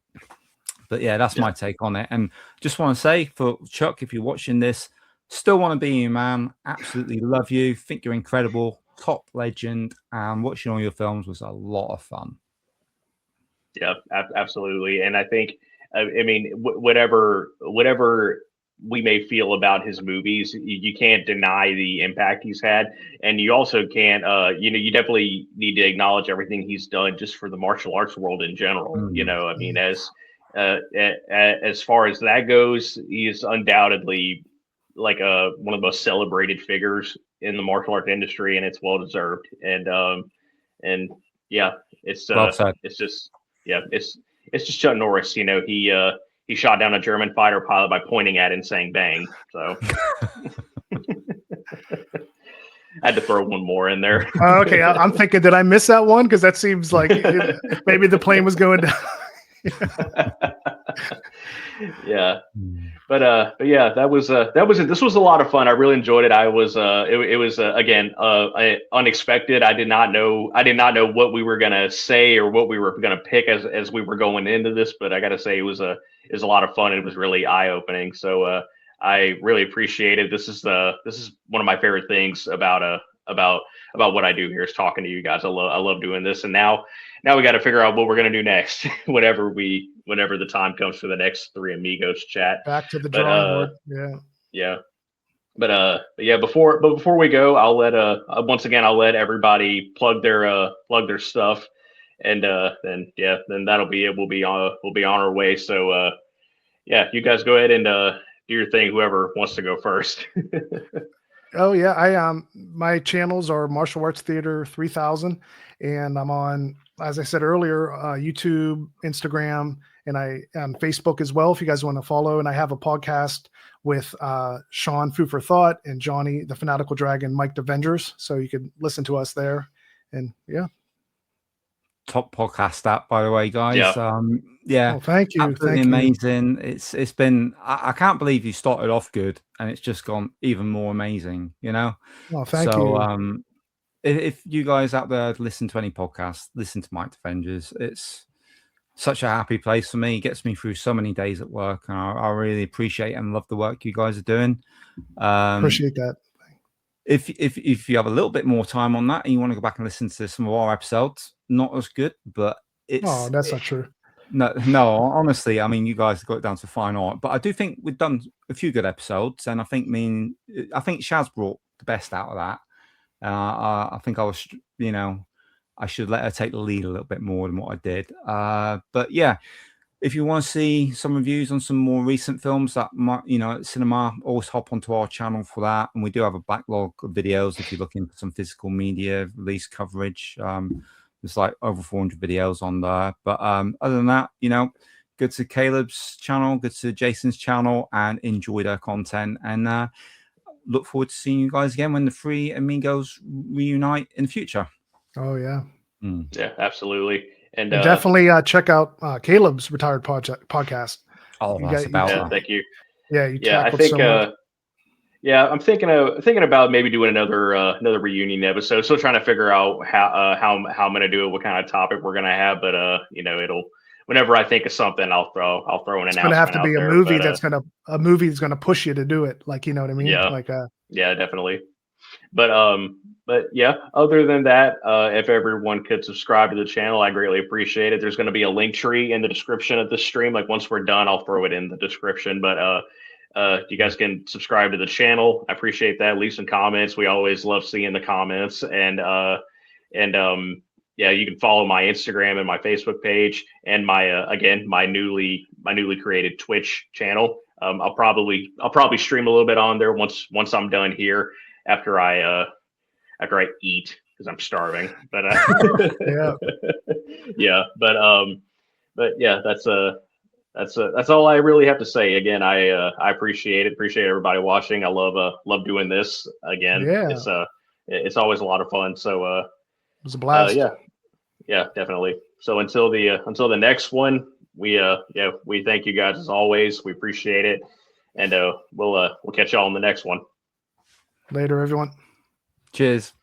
But yeah, that's my take on it. And just want to say for Chuck, if you're watching this, still want to be you, man. Absolutely love you. Think you're incredible. Top legend. And watching all your films was a lot of fun. Yeah, absolutely. And I think, I mean, whatever we may feel about his movies, you can't deny the impact he's had. And you also can't, you know, you definitely need to acknowledge everything he's done just for the martial arts world in general. You know, I mean, as far as that goes, he is undoubtedly like one of the most celebrated figures in the martial art industry, and it's well deserved. And yeah, it's just. Yeah, it's just Chuck Norris. You know, he shot down a German fighter pilot by pointing at it and saying "bang." So I had to throw one more in there. Okay, I'm thinking, did I miss that one? Because that seems like maybe the plane was going down. Yeah, but yeah, that was it. This was a lot of fun. I really enjoyed it. I was it was again unexpected. I did not know what we were gonna say or what we were gonna pick as we were going into this. But I gotta say, it was a lot of fun. It was really eye opening. So I really appreciate it. This is one of my favorite things about what I do here is talking to you guys. I love doing this. And now we got to figure out what we're going to do next, whenever the time comes for the next Three Amigos chat. Back to the drawing board. Yeah. But yeah, before we go, I'll let once again, I'll let everybody plug their stuff. And then that'll be it. We'll be on our way. So yeah, you guys go ahead and do your thing, whoever wants to go first. Oh yeah, I my channels are Martial Arts Theater 3000, and I'm on, as I said earlier, YouTube, Instagram, and I on Facebook as well. If you guys want to follow, and I have a podcast with Sean Food for Thought and Johnny the Fanatical Dragon, Mike the Avengers, so you can listen to us there. And yeah, Top podcast app, by the way, guys. Yeah. Yeah, oh, thank you, absolutely thank you. amazing. It's been I can't believe you started off good and it's just gone even more amazing, you know. Oh, thank So you. if you guys out there listen to any podcast, listen to Mike Avengers. It's such a happy place for me. It gets me through so many days at work, and I really appreciate and love the work you guys are doing. Appreciate that. If you have a little bit more time on that and you want to go back and listen to some of our episodes, not as good, but Oh, that's not true. no, honestly, I mean, you guys got it down to fine art, but I do think we've done a few good episodes, and I think Shaz brought the best out of that. I think I was, I should let her take the lead a little bit more than what I did. But yeah, if you want to see some reviews on some more recent films that might, cinema, always hop onto our channel for that. And we do have a backlog of videos if you're looking for some physical media release coverage. There's like over 400 videos on there. But other than that, go to Caleb's channel, go to Jason's channel, and enjoy their content. And look forward to seeing you guys again when the Three Amigos reunite in the future. Oh yeah. Yeah, absolutely. And definitely check out Caleb's Retired podcast. Oh, that's about yeah, thank you. Yeah, you I think so much. yeah, I'm thinking about maybe doing another reunion episode. Still trying to figure out how I'm gonna do it, what kind of topic we're gonna have. But it'll, whenever I think of something, I'll throw an announcement. It's gonna have to be a movie that's gonna push you to do it. Like, you know what I mean? Yeah. Like yeah, definitely. But yeah, other than that, if everyone could subscribe to the channel, I greatly appreciate it. There's going to be a link tree in the description of this stream. Like once we're done, I'll throw it in the description. But you guys can subscribe to the channel. I appreciate that. Leave some comments. We always love seeing the comments. And yeah, you can follow my Instagram and my Facebook page and my again my newly created Twitch channel. I'll probably stream a little bit on there once I'm done here after I eat because I'm starving. But yeah, yeah. But yeah, that's all I really have to say. Again, I appreciate it. Appreciate everybody watching. I love doing this again. Yeah. It's always a lot of fun. So it was a blast. Yeah, definitely. So until the next one, we thank you guys as always. We appreciate it, and we'll catch y'all on the next one. Later, everyone. Cheers.